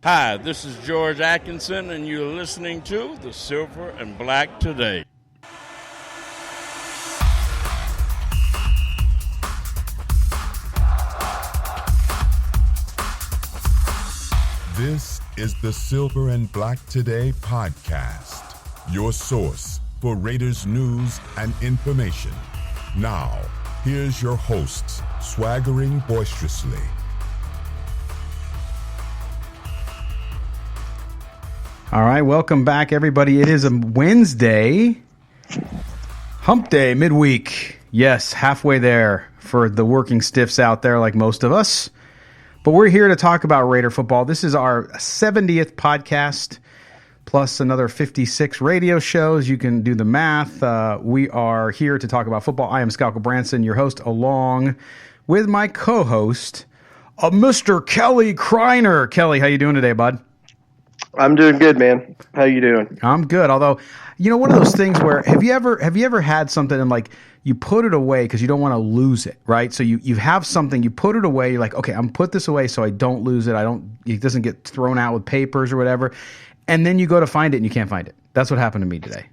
Hi, this is George Atkinson, and you're listening to The Silver and Black Today. This is the Silver and Black Today podcast, your source for Raiders news and information. Now, here's your hosts, swaggering boisterously. All right, welcome back, everybody. It is a Wednesday, hump day, midweek. Yes, halfway there for the working stiffs out there like most of us. But we're here to talk about Raider football. This is our 70th podcast, plus another 56 radio shows. You can do the math. We are here to talk about football. I am Scott Gulbransen, your host, along with my co-host, Mr. Kelly Kriner. Kelly, how you doing today, bud? I'm doing good, man. How you doing? I'm good. Although, you know, one of those things where have you ever had something and like you put it away because you don't want to lose it, right? So you have something, you put it away, you're like, okay, I'm put this away so I don't lose it. It doesn't get thrown out with papers or whatever. And then you go to find it and you can't find it. That's what happened to me today.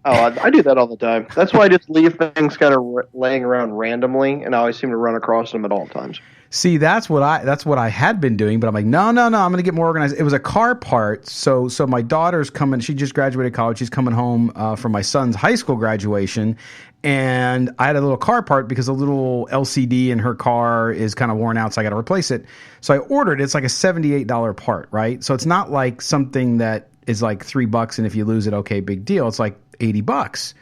Oh, I do that all the time. That's why I just leave things kind of laying around randomly, and I always seem to run across them at all times. See, that's what I had been doing, but I'm like, no, I'm going to get more organized. It was a car part, so my daughter's coming. She just graduated college. She's coming home from my son's high school graduation, and I had a little car part because a little LCD in her car is kind of worn out, so I got to replace it. So I ordered it. It's like a $78 part, right? So it's not like something that is like $3, and if you lose it, okay, big deal. It's like $80.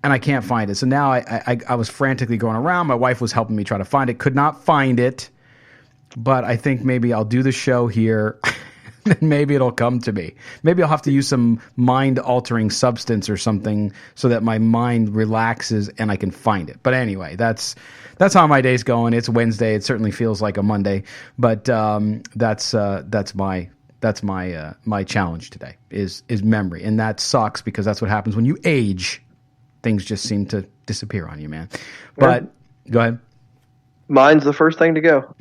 And I can't find it. So now I was frantically going around. My wife was helping me try to find it. Could not find it. But I think maybe I'll do the show here. And maybe it'll come to me. Maybe I'll have to use some mind-altering substance or something so that my mind relaxes and I can find it. But anyway, that's how my day's going. It's Wednesday. It certainly feels like a Monday. But that's my challenge today is memory. And that sucks because that's what happens when you age. Things just seem to disappear on you, man. But go ahead. Mine's the first thing to go.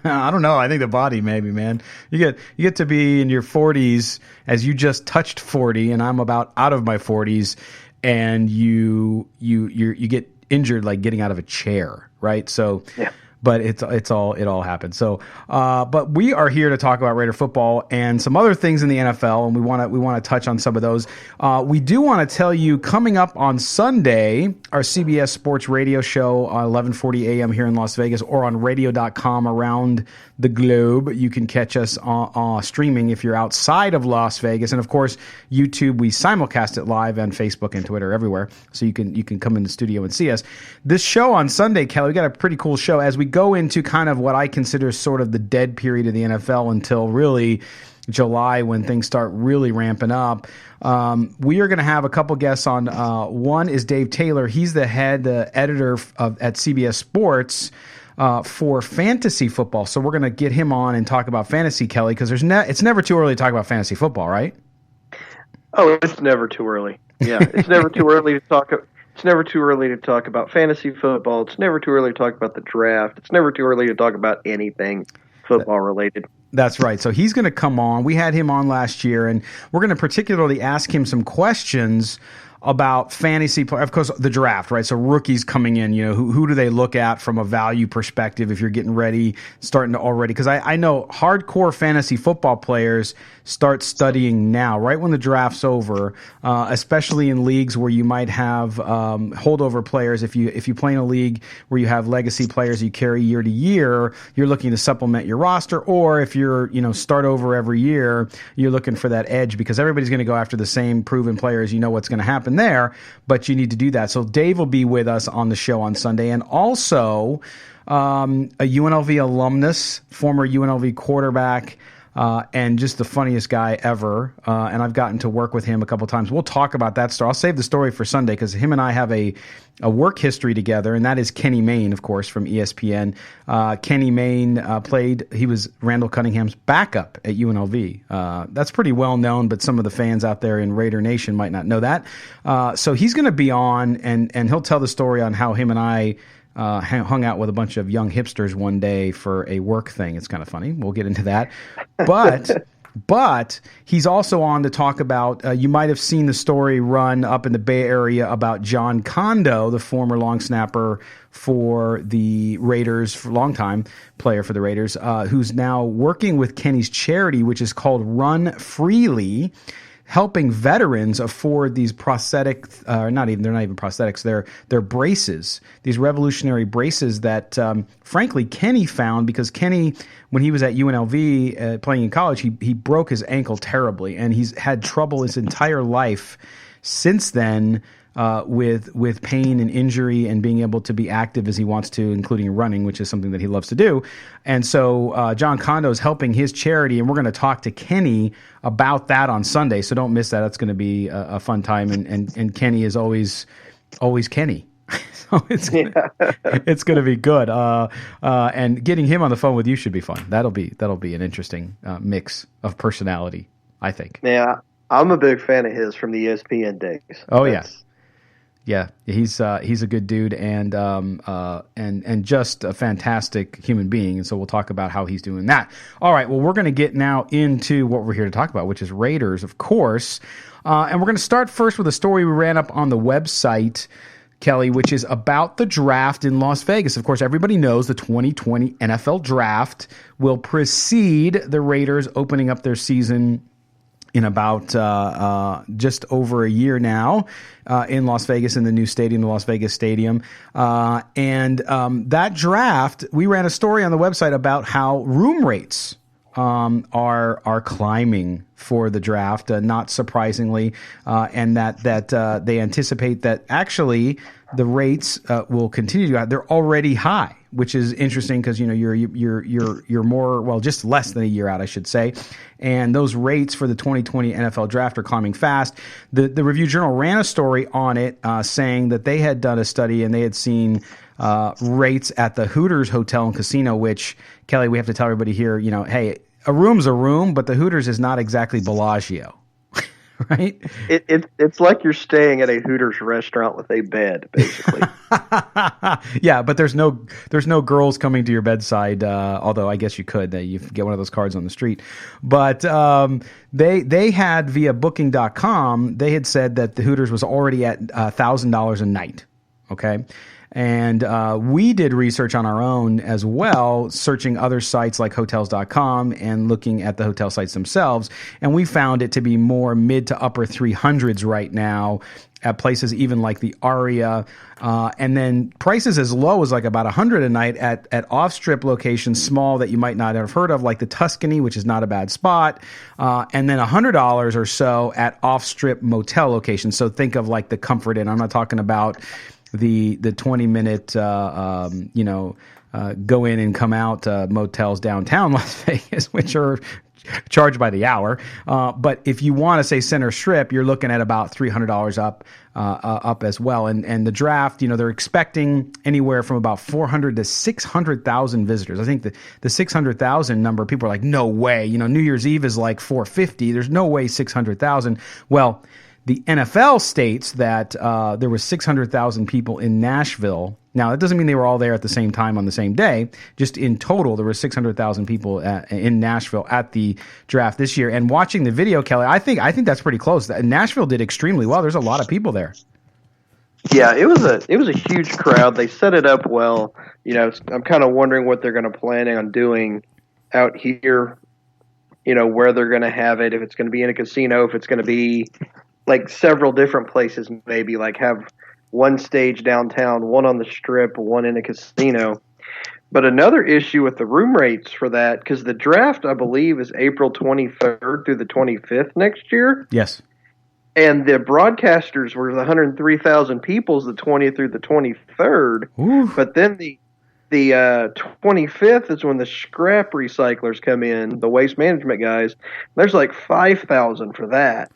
I don't know. I think the body, maybe, man. You get to be in your 40s as you just touched 40, and I'm about out of my 40s, and you get injured like getting out of a chair, right? So. Yeah. But it all happened. So, but we are here to talk about Raider football and some other things in the NFL, and we want to touch on some of those. We do want to tell you coming up on Sunday, our CBS Sports Radio show, 11:40 a.m. here in Las Vegas, or on radio.com around the globe. You can catch us streaming if you're outside of Las Vegas, and of course YouTube. We simulcast it live on Facebook and Twitter everywhere, so you can come in the studio and see us. This show on Sunday, Kelly, we got a pretty cool show as we go into kind of what I consider sort of the dead period of the NFL until really July when things start really ramping up. We are going to have a couple guests on. One is Dave Taylor. He's the editor at CBS Sports for fantasy football. So we're going to get him on and talk about fantasy, Kelly, because it's never too early to talk about fantasy football, right? Oh, it's never too early. Yeah, it's never too early to talk. It's never too early to talk about fantasy football. It's never too early to talk about the draft. It's never too early to talk about anything football related. That's right. So he's going to come on. We had him on last year, and we're going to particularly ask him some questions about fantasy, of course, the draft, right? So rookies coming in, who do they look at from a value perspective if you're getting ready, starting to already? Because I know hardcore fantasy football players start studying now, right when the draft's over, especially in leagues where you might have holdover players. If you play in a league where you have legacy players you carry year to year, you're looking to supplement your roster, or if you're start over every year, you're looking for that edge because everybody's going to go after the same proven players. You know what's going to happen there, but you need to do that. So Dave will be with us on the show on Sunday, and also a UNLV alumnus, former UNLV quarterback, and just the funniest guy ever. And I've gotten to work with him a couple times. We'll talk about that story. I'll save the story for Sunday because him and I have a work history together, and that is Kenny Mayne, of course, from ESPN. Kenny Mayne he was Randall Cunningham's backup at UNLV. That's pretty well known, but some of the fans out there in Raider Nation might not know that. So he's going to be on, and he'll tell the story on how him and I hung out with a bunch of young hipsters one day for a work thing. It's kind of funny. We'll get into that. But he's also on to talk about, you might have seen the story run up in the Bay Area about John Kondo, the former long snapper for the Raiders, for a long time player for the Raiders, who's now working with Kenny's charity, which is called Run Freely, helping veterans afford these prosthetic, they're not even prosthetics, they're braces, these revolutionary braces that, frankly, Kenny found because Kenny, when he was at UNLV playing in college, he broke his ankle terribly, and he's had trouble his entire life since then with pain and injury and being able to be active as he wants to, including running, which is something that he loves to do. And so John Kondo is helping his charity, and we're going to talk to Kenny about that on Sunday. So don't miss that. That's going to be a fun time. And Kenny is always Kenny. So it's going to be good. And getting him on the phone with you should be fun. That'll be an interesting mix of personality, I think. Yeah, I'm a big fan of his from the ESPN days. Oh, yeah, he's a good dude and just a fantastic human being, and so we'll talk about how he's doing that. All right, well, we're going to get now into what we're here to talk about, which is Raiders, of course, and we're going to start first with a story we ran up on the website, Kelly, which is about the draft in Las Vegas. Of course, everybody knows the 2020 NFL draft will precede the Raiders opening up their season in about just over a year now in Las Vegas, in the new stadium, the Las Vegas Stadium. And that draft, we ran a story on the website about how room rates are climbing for the draft, not surprisingly, and that they anticipate that actually the rates will continue to go. They're already high, which is interesting because you're more, well, just less than a year out, I should say, and those rates for the 2020 NFL draft are climbing fast. The Review Journal ran a story on it, saying that they had done a study and they had seen rates at the Hooters Hotel and Casino, which, Kelly, we have to tell everybody here, hey, a room's a room, but the Hooters is not exactly Bellagio. Right? It's like you're staying at a Hooters restaurant with a bed, basically. Yeah, but there's no girls coming to your bedside. Although I guess you could. You get one of those cards on the street. But they had, via Booking.com, they had said that the Hooters was already at $1,000 a night. Okay. And we did research on our own as well, searching other sites like Hotels.com and looking at the hotel sites themselves. And we found it to be more mid to upper 300s right now at places even like the Aria. And then prices as low as like about $100 a night at off-strip locations, small that you might not have heard of, like the Tuscany, which is not a bad spot. And then $100 or so at off-strip motel locations. So think of like the Comfort Inn. I'm not talking about the 20-minute go in and come out motels downtown Las Vegas, which are charged by the hour. But if you want to say center strip, you're looking at about $300 up as well. And the draft, they're expecting anywhere from about 400 to 600,000 visitors. I think the 600,000 number, people are like, no way. New Year's Eve is like 450. There's no way 600,000. Well, the NFL states that there were 600,000 people in Nashville. Now, that doesn't mean they were all there at the same time on the same day. Just in total, there were 600,000 people in Nashville at the draft this year. And watching the video, Kelly, I think that's pretty close. Nashville did extremely well. There's a lot of people there. Yeah, it was a huge crowd. They set it up well. I'm kind of wondering what they're going to plan on doing out here. Where they're going to have it. If it's going to be in a casino, if it's going to be like several different places, maybe like have one stage downtown, one on the strip, one in a casino. But another issue with the room rates for that, because the draft, I believe, is April 23rd through the 25th next year. Yes. And the broadcasters were the 103,000 people the 20th through the 23rd. Ooh. But then the 25th is when the scrap recyclers come in, the waste management guys. There's like 5,000 for that.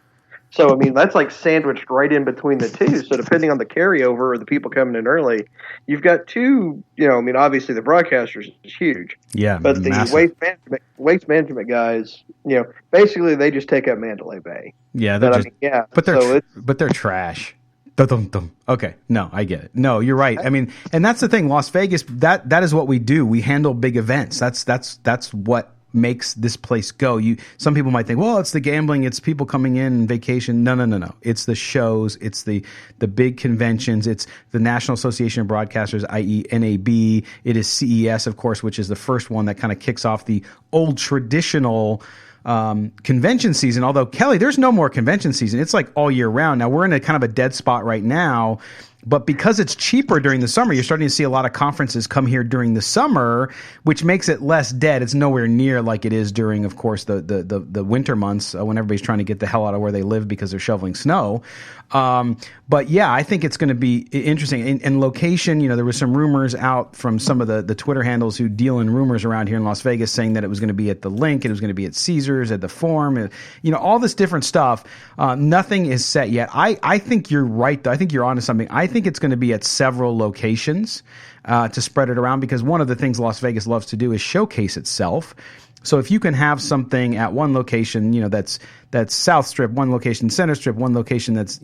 So, that's like sandwiched right in between the two. So, depending on the carryover or the people coming in early, you've got two, obviously the broadcasters is huge. Yeah, but the waste management guys, basically they just take up Mandalay Bay. Yeah, but they're trash. Dum-dum-dum. Okay, no, I get it. No, you're right. I mean, and that's the thing. Las Vegas, that is what we do. We handle big events. That's what makes this place go. Some people might think, well, it's the gambling, it's people coming in and vacation. No. It's the shows, it's the big conventions, it's the National Association of Broadcasters, i.e. NAB. It is CES, of course, which is the first one that kind of kicks off the old traditional convention season. Although, Kelly, there's no more convention season. It's like all year round. Now we're in a kind of a dead spot right now, but because it's cheaper during the summer, you're starting to see a lot of conferences come here during the summer, which makes it less dead. It's nowhere near like it is during, of course, the winter months when everybody's trying to get the hell out of where they live because they're shoveling snow. But yeah, I think it's going to be interesting. And location, there was some rumors out from some of the Twitter handles who deal in rumors around here in Las Vegas saying that it was going to be at the Link, it was going to be at Caesars, at the Forum, all this different stuff. Nothing is set yet. I think you're right, though. I think you're onto something. I think it's going to be at several locations to spread it around, because one of the things Las Vegas loves to do is showcase itself. So if you can have something at one location, that's South Strip, one location Center Strip, one location that's,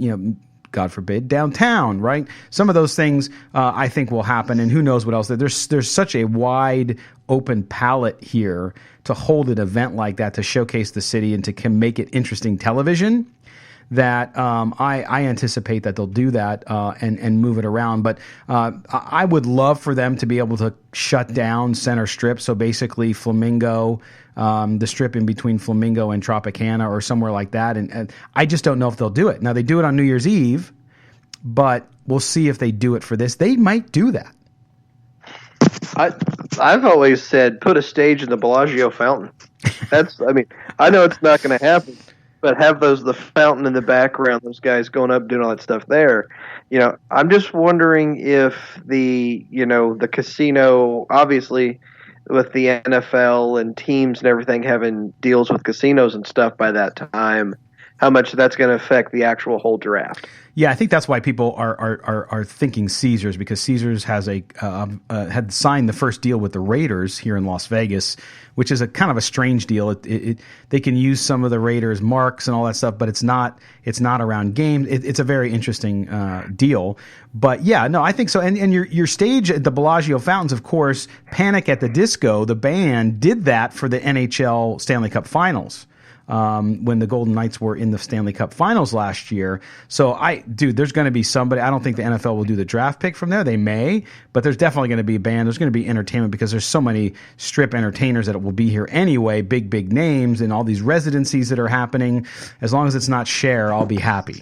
God forbid, downtown, right? Some of those things I think will happen, and who knows what else. There's such a wide open palette here to hold an event like that, to showcase the city and to make it interesting television, that I anticipate that they'll do that and move it around. But I would love for them to be able to shut down Center Strip. So basically Flamingo, the strip in between Flamingo and Tropicana or somewhere like that. And I just don't know if they'll do it. Now, they do it on New Year's Eve, but we'll see if they do it for this. They might do that. I've always said put a stage in the Bellagio fountain. I know it's not going to happen, but have the fountain in the background, those guys going up doing all that stuff there. I'm just wondering if the casino, obviously with the NFL and teams and everything having deals with casinos and stuff by that time, how much that's going to affect the actual whole draft. Yeah, I think that's why people are thinking Caesars, because Caesars has had signed the first deal with the Raiders here in Las Vegas, which is a kind of a strange deal. They can use some of the Raiders marks and all that stuff, but it's not around games. It's a very interesting deal. But yeah, no, I think so. And your stage at the Bellagio Fountains, of course, Panic at the Disco, the band, did that for the NHL Stanley Cup Finals. When the Golden Knights were in the Stanley Cup Finals last year. So there's going to be somebody. I don't think the NFL will do the draft pick from there. They may, but there's definitely going to be a band. There's going to be entertainment, because there's so many strip entertainers that will be here anyway, big names, and all these residencies that are happening. As long as it's not Cher, I'll be happy.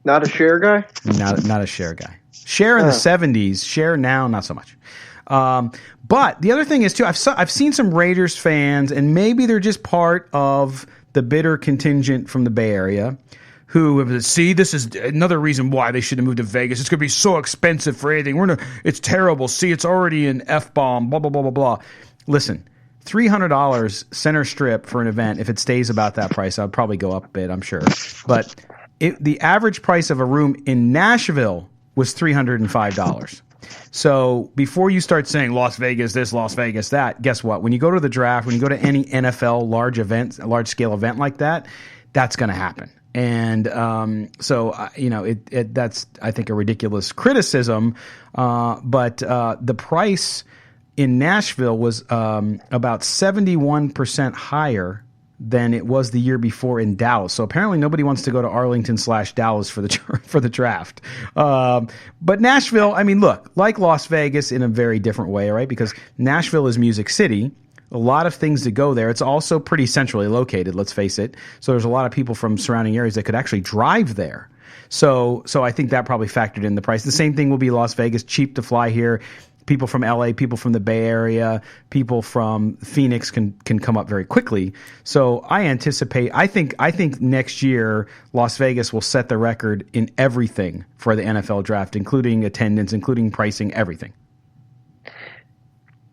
Not a Cher guy? Not a Cher guy. Cher in the 70s, Cher now, not so much. But the other thing is, too, I've seen some Raiders fans, and maybe they're just part of the bitter contingent from the Bay Area, who have said, this is another reason why they shouldn't move to Vegas. It's going to be so expensive for anything. It's terrible. See, it's already an F-bomb, blah, blah, blah, blah, blah. Listen, $300 Center Strip for an event, if it stays about that price, I'd probably go up a bit, I'm sure. But the average price of a room in Nashville was $305. So before you start saying Las Vegas this, Las Vegas that, guess what? When you go to the draft, when you go to any NFL large scale event like that, that's going to happen. And that's, I think, a ridiculous criticism. But the price in Nashville was about 71% higher than it was the year before in Dallas. So apparently nobody wants to go to Arlington/Dallas for the draft. But Nashville, look, like Las Vegas in a very different way, right? Because Nashville is Music City. A lot of things to go there. It's also pretty centrally located, let's face it. So there's a lot of people from surrounding areas that could actually drive there. So I think that probably factored in the price. The same thing will be Las Vegas, cheap to fly here. People from LA, people from the Bay Area, people from Phoenix can come up very quickly. So I think next year Las Vegas will set the record in everything for the NFL draft, including attendance, including pricing, everything.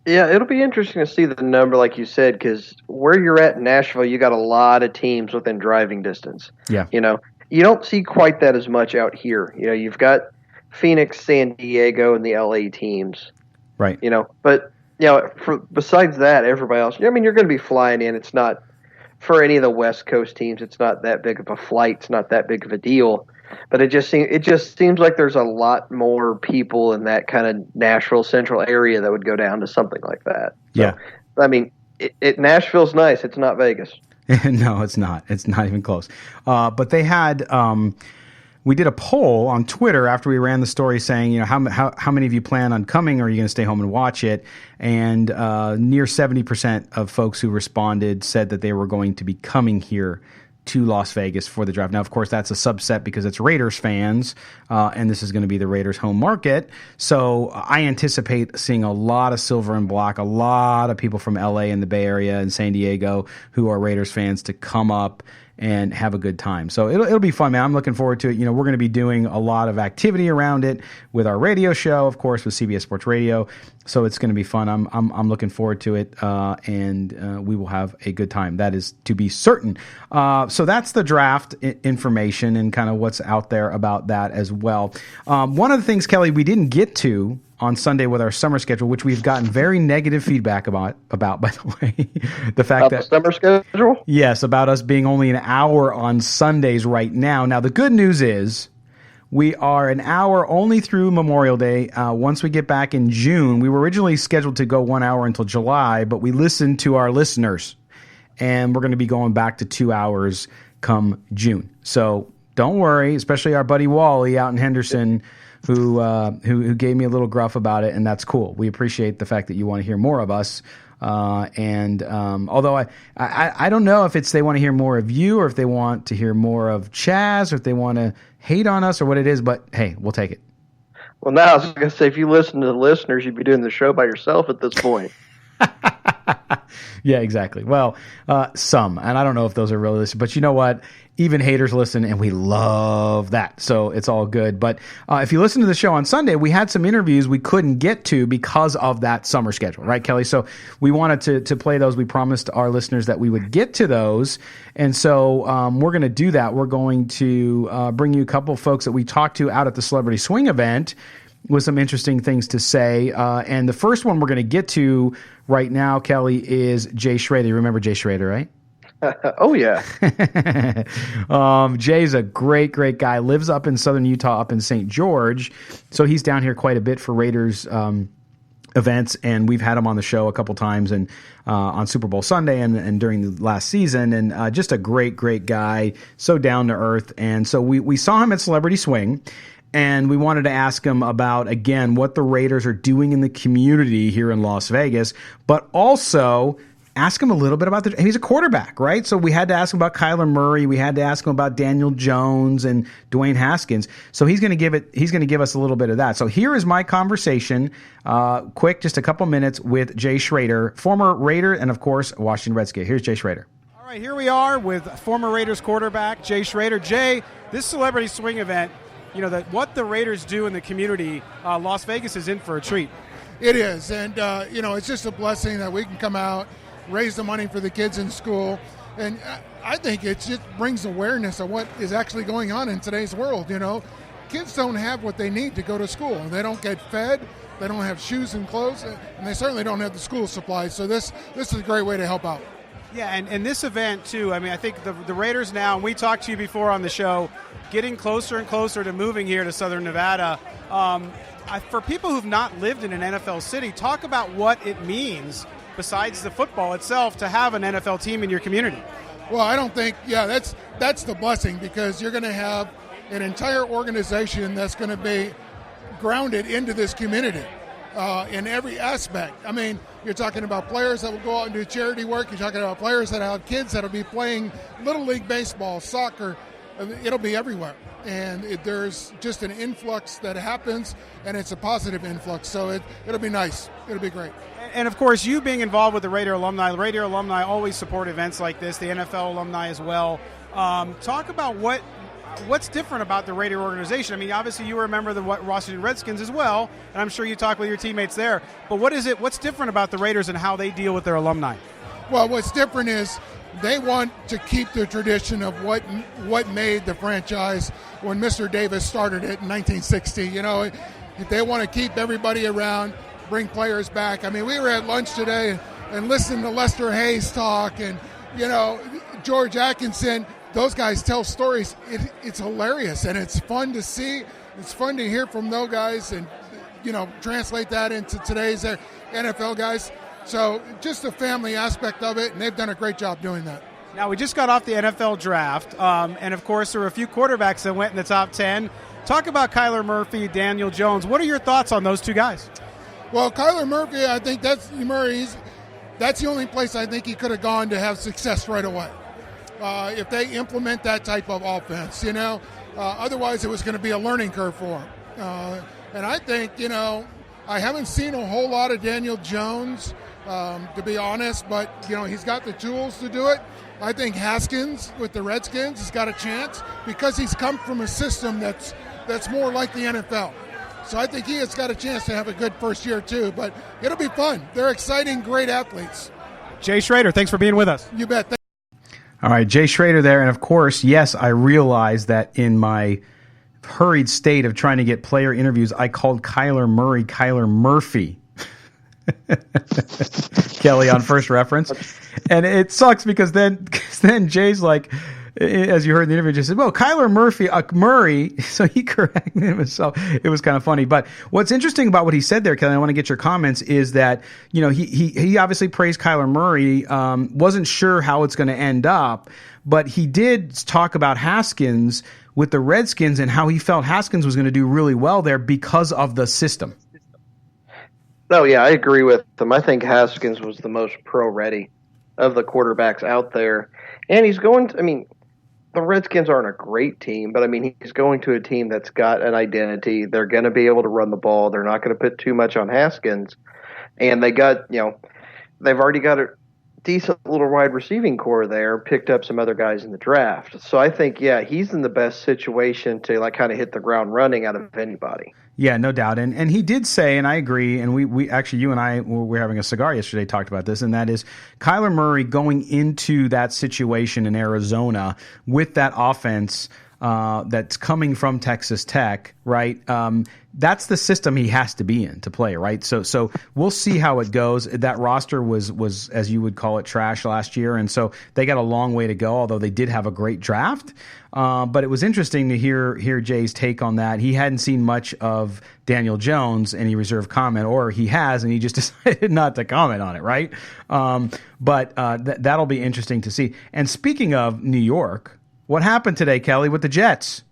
Yeah, it'll be interesting to see the number, like you said, because where you're at in Nashville, you got a lot of teams within driving distance. Yeah. You don't see quite that as much out here. You've got Phoenix, San Diego, and the LA teams. Right. But besides that, everybody else, you're going to be flying in. It's not, for any of the West Coast teams, it's not that big of a flight. It's not that big of a deal. But it just seems like there's a lot more people in that kind of Nashville central area that would go down to something like that. So, Yeah. I mean, Nashville's nice. It's not Vegas. No, it's not. It's not even close. But they had. We did a poll on Twitter after we ran the story saying, how many of you plan on coming, or are you going to stay home and watch it? And near 70% of folks who responded said that they were going to be coming here to Las Vegas for the draft. Now, of course, that's a subset because it's Raiders fans, and this is going to be the Raiders' home market. So I anticipate seeing a lot of silver and black, a lot of people from LA and the Bay Area and San Diego who are Raiders fans to come up and have a good time. So it'll be fun, man. I'm looking forward to it. We're going to be doing a lot of activity around it with our radio show, of course, with CBS Sports Radio. So it's going to be fun. I'm looking forward to it, and we will have a good time. That is to be certain. So that's the draft information and kind of what's out there about that as well. One of the things, Kelly, we didn't get to on Sunday with our summer schedule, which we've gotten very negative feedback about, by the way, the fact that the summer schedule? Yes, about us being only an hour on Sundays right now. Now, the good news is we are an hour only through Memorial Day. Once we get back in June, we were originally scheduled to go 1 hour until July, but we listened to our listeners, and we're going to be going back to 2 hours come June. So don't worry, especially our buddy Wally out in Henderson, who gave me a little gruff about it, and that's cool. We appreciate the fact that you want to hear more of us. Although I don't know if they want to hear more of you, or if they want to hear more of Chaz, or if they want to hate on us, or what it is, but hey, we'll take it. Well, now I was going to say, if you listen to the listeners, you'd be doing the show by yourself at this point. Yeah, exactly. Well, some, and I don't know if those are really listeners, but you know what? Even haters listen, and we love that. So it's all good. But if you listen to the show on Sunday, we had some interviews we couldn't get to because of that summer schedule, right, Kelly? So we wanted to play those. We promised our listeners that we would get to those. And so we're going to do that. We're going to bring you a couple of folks that we talked to out at the Celebrity Swing event with some interesting things to say. And the first one we're going to get to right now, Kelly, is Jay Schroeder. You remember Jay Schroeder, right? Oh, yeah. Jay's a great guy. Lives up in southern Utah, up in St. George. So he's down here quite a bit for Raiders events, and we've had him on the show a couple times, and on Super Bowl Sunday and during the last season, and just a great guy, so down to earth. And so we saw him at Celebrity Swing, and we wanted to ask him about, again, what the Raiders are doing in the community here in Las Vegas, but also ask him a little bit about he's a quarterback, right? So we had to ask him about Kyler Murray. We had to ask him about Daniel Jones and Dwayne Haskins. So he's going to give us a little bit of that. So here is my conversation, quick, just a couple minutes with Jay Schroeder, former Raider and, of course, Washington Redskin. Here's Jay Schroeder. All right, here we are with former Raiders quarterback Jay Schroeder. Jay, this Celebrity Swing event, what the Raiders do in the community, Las Vegas is in for a treat. It is, and it's just a blessing that we can come out, raise the money for the kids in school, and I think it just brings awareness of what is actually going on in today's world. Kids don't have what they need to go to school. They don't get fed, they don't have shoes and clothes, and they certainly don't have the school supplies. So this is a great way to help out. Yeah, and this event too, I think the Raiders now, and we talked to you before on the show, getting closer and closer to moving here to Southern Nevada. For people who've not lived in an NFL city, talk about what it means besides the football itself to have an NFL team in your community. Well, I don't think, that's the blessing, because you're going to have an entire organization that's going to be grounded into this community in every aspect. You're talking about players that will go out and do charity work. You're talking about players that have kids that will be playing Little League baseball, soccer. It'll be everywhere. And there's just an influx that happens, and it's a positive influx. So it'll be nice. It'll be great. And, of course, you being involved with the Raider alumni always support events like this, the NFL alumni as well. Talk about what's different about the Raider organization. Obviously you were a member of the Washington Redskins as well, and I'm sure you talk with your teammates there. But what's different about the Raiders and how they deal with their alumni? Well, what's different is they want to keep the tradition of what made the franchise when Mr. Davis started it in 1960. They want to keep everybody around, bring players back. We were at lunch today and listened to Lester Hayes talk, and George Atkinson. those guys tell stories. It's hilarious, and it's fun to see. It's fun to hear from those guys and, translate that into today's NFL guys. So just the family aspect of it, and they've done a great job doing that. Now, we just got off the NFL draft, and, of course, there were a few quarterbacks that went in the top 10. Talk about Kyler Murphy, Daniel Jones. What are your thoughts on those two guys? Well, Kyler Murphy, I think that's the only place I think he could have gone to have success right away. If they implement that type of offense, otherwise it was going to be a learning curve for him. And I think, I haven't seen a whole lot of Daniel Jones, to be honest, but, he's got the tools to do it. I think Haskins with the Redskins has got a chance because he's come from a system that's more like the NFL. So I think he has got a chance to have a good first year too, but it'll be fun. They're exciting, great athletes. Jay Schroeder, thanks for being with us. You bet. All right, Jay Schroeder there. And of course, yes, I realize that in my hurried state of trying to get player interviews, I called Kyler Murray Kyler Murphy. Kelly on first reference. And it sucks because then Jay's like, as you heard in the interview, just said, well, Kyler Murray. So he corrected himself. It was kind of funny. But what's interesting about what he said there, Kelly, I want to get your comments, is that, he obviously praised Kyler Murray, wasn't sure how it's going to end up, but he did talk about Haskins with the Redskins and how he felt Haskins was going to do really well there because of the system. Oh, yeah, I agree with him. I think Haskins was the most pro-ready of the quarterbacks out there. And he's going to, the Redskins aren't a great team, but, he's going to a team that's got an identity. They're going to be able to run the ball. They're not going to put too much on Haskins. And they got, they've already got a decent little wide receiving core there, picked up some other guys in the draft. So I think, he's in the best situation to, kind of hit the ground running out of anybody. Yeah, no doubt. And he did say, and I agree, and we actually, you and I were having a cigar yesterday, talked about this, and that is Kyler Murray going into that situation in Arizona with that offense that's coming from Texas Tech, right? That's the system he has to be in to play, right? So we'll see how it goes. That roster was, as you would call it, trash last year, and so they got a long way to go, although they did have a great draft. But it was interesting to hear Jay's take on that. He hadn't seen much of Daniel Jones, and he reserved comment, or he has, and he just decided not to comment on it, right? But that'll be interesting to see. And speaking of New York, what happened today, Kelly, with the Jets?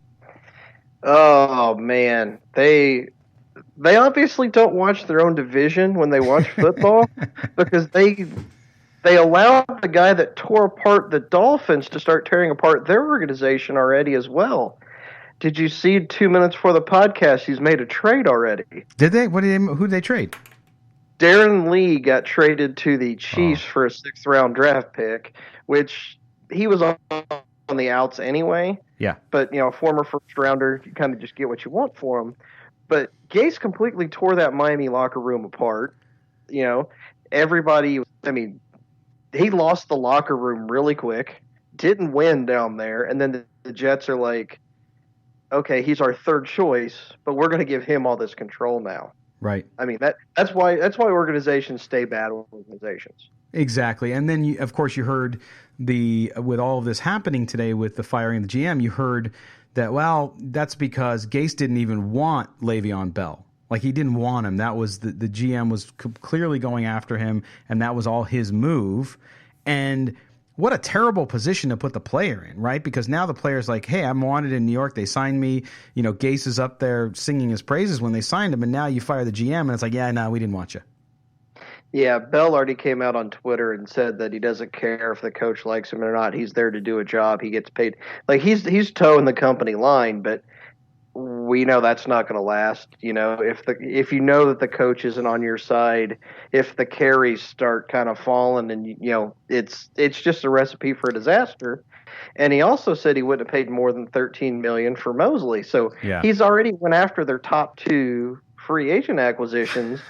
Oh, man. They obviously don't watch their own division when they watch football because they allowed the guy that tore apart the Dolphins to start tearing apart their organization already as well. Did you see 2 minutes before the podcast, he's made a trade already? Did they? Who did they trade? Darren Lee got traded to the Chiefs for a 6th-round draft pick, which he was on the outs anyway. Yeah. But, a former first-rounder, you kind of just get what you want for him. But Gase completely tore that Miami locker room apart. Everybody, he lost the locker room really quick, didn't win down there, and then the Jets are like, okay, he's our third choice, but we're going to give him all this control now. Right. That's why organizations stay bad organizations. Exactly. And then, of course, you heard with all of this happening today with the firing of the GM, you heard that, well, that's because Gase didn't even want Le'Veon Bell. Like, he didn't want him. That was the GM was clearly going after him, and that was all his move. And what a terrible position to put the player in, right? Because now the player's like, hey, I'm wanted in New York. They signed me. Gase is up there singing his praises when they signed him, and now you fire the GM, and it's like, yeah, no, we didn't want you. Yeah, Bell already came out on Twitter and said that he doesn't care if the coach likes him or not. He's there to do a job. He gets paid. Like, he's towing the company line, but we know that's not going to last. If you know that the coach isn't on your side, if the carries start kind of falling, and it's just a recipe for a disaster. And he also said he wouldn't have paid more than $13 million for Mosley. So He's already went after their top 2 free agent acquisitions.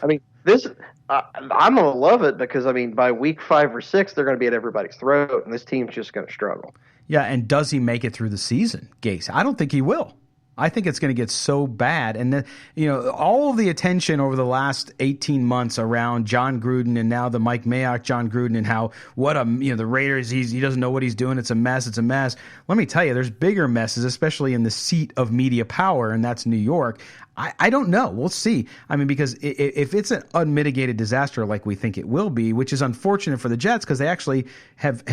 I'm going to love it because, by week 5 or 6, they're going to be at everybody's throat, and this team's just going to struggle. Yeah, and does he make it through the season, Gase? I don't think he will. I think it's going to get so bad. And, all of the attention over the last 18 months around John Gruden and now the Mike Mayock, John Gruden, and how the Raiders, he doesn't know what he's doing. It's a mess. It's a mess. Let me tell you, there's bigger messes, especially in the seat of media power, and that's New York. I don't know. We'll see. I mean, because if it's an unmitigated disaster like we think it will be, which is unfortunate for the Jets because they actually have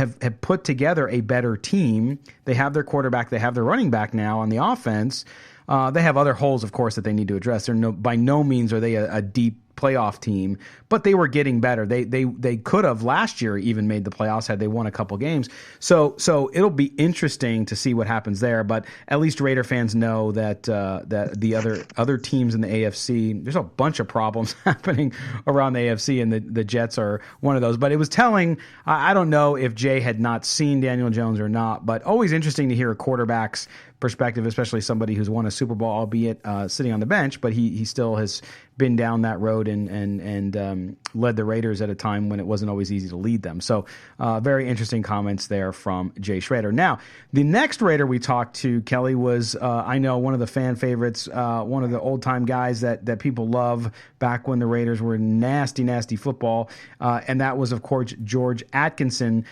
put together a better team. They have their quarterback. They have their running back now on the offense. They have other holes, of course, that they need to address. By no means are they a deep playoff team, but they were getting better. They could have last year even made the playoffs had they won a couple games. So it'll be interesting to see what happens there. But at least Raider fans know that the other teams in the AFC, there's a bunch of problems happening around the AFC, and the Jets are one of those. But it was telling. I don't know if Jay had not seen Daniel Jones or not, but always interesting to hear a quarterback's perspective, especially somebody who's won a Super Bowl, albeit sitting on the bench, but he still has been down that road and led the Raiders at a time when it wasn't always easy to lead them. So very interesting comments there from Jay Schroeder. Now, the next Raider we talked to, Kelly, was, I know, one of the fan favorites, one of the old-time guys that people love back when the Raiders were nasty, nasty football, and that was, of course, George Atkinson.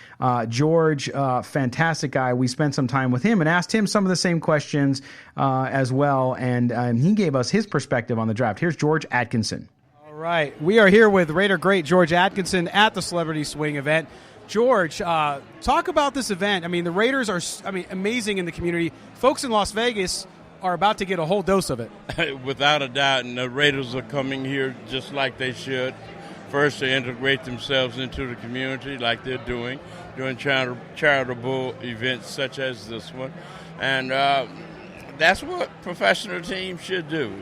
George, fantastic guy. We spent some time with him and asked him some of the same questions as well, and he gave us his perspective on the draft. Here's George Atkinson. All right. We are here with Raider great George Atkinson at the Celebrity Swing event. George, talk about this event. I mean, the Raiders are amazing in the community. Folks in Las Vegas are about to get a whole dose of it. Without a doubt, and the Raiders are coming here just like they should. First, to integrate themselves into the community like they're doing charitable events such as this one. And that's what professional teams should do.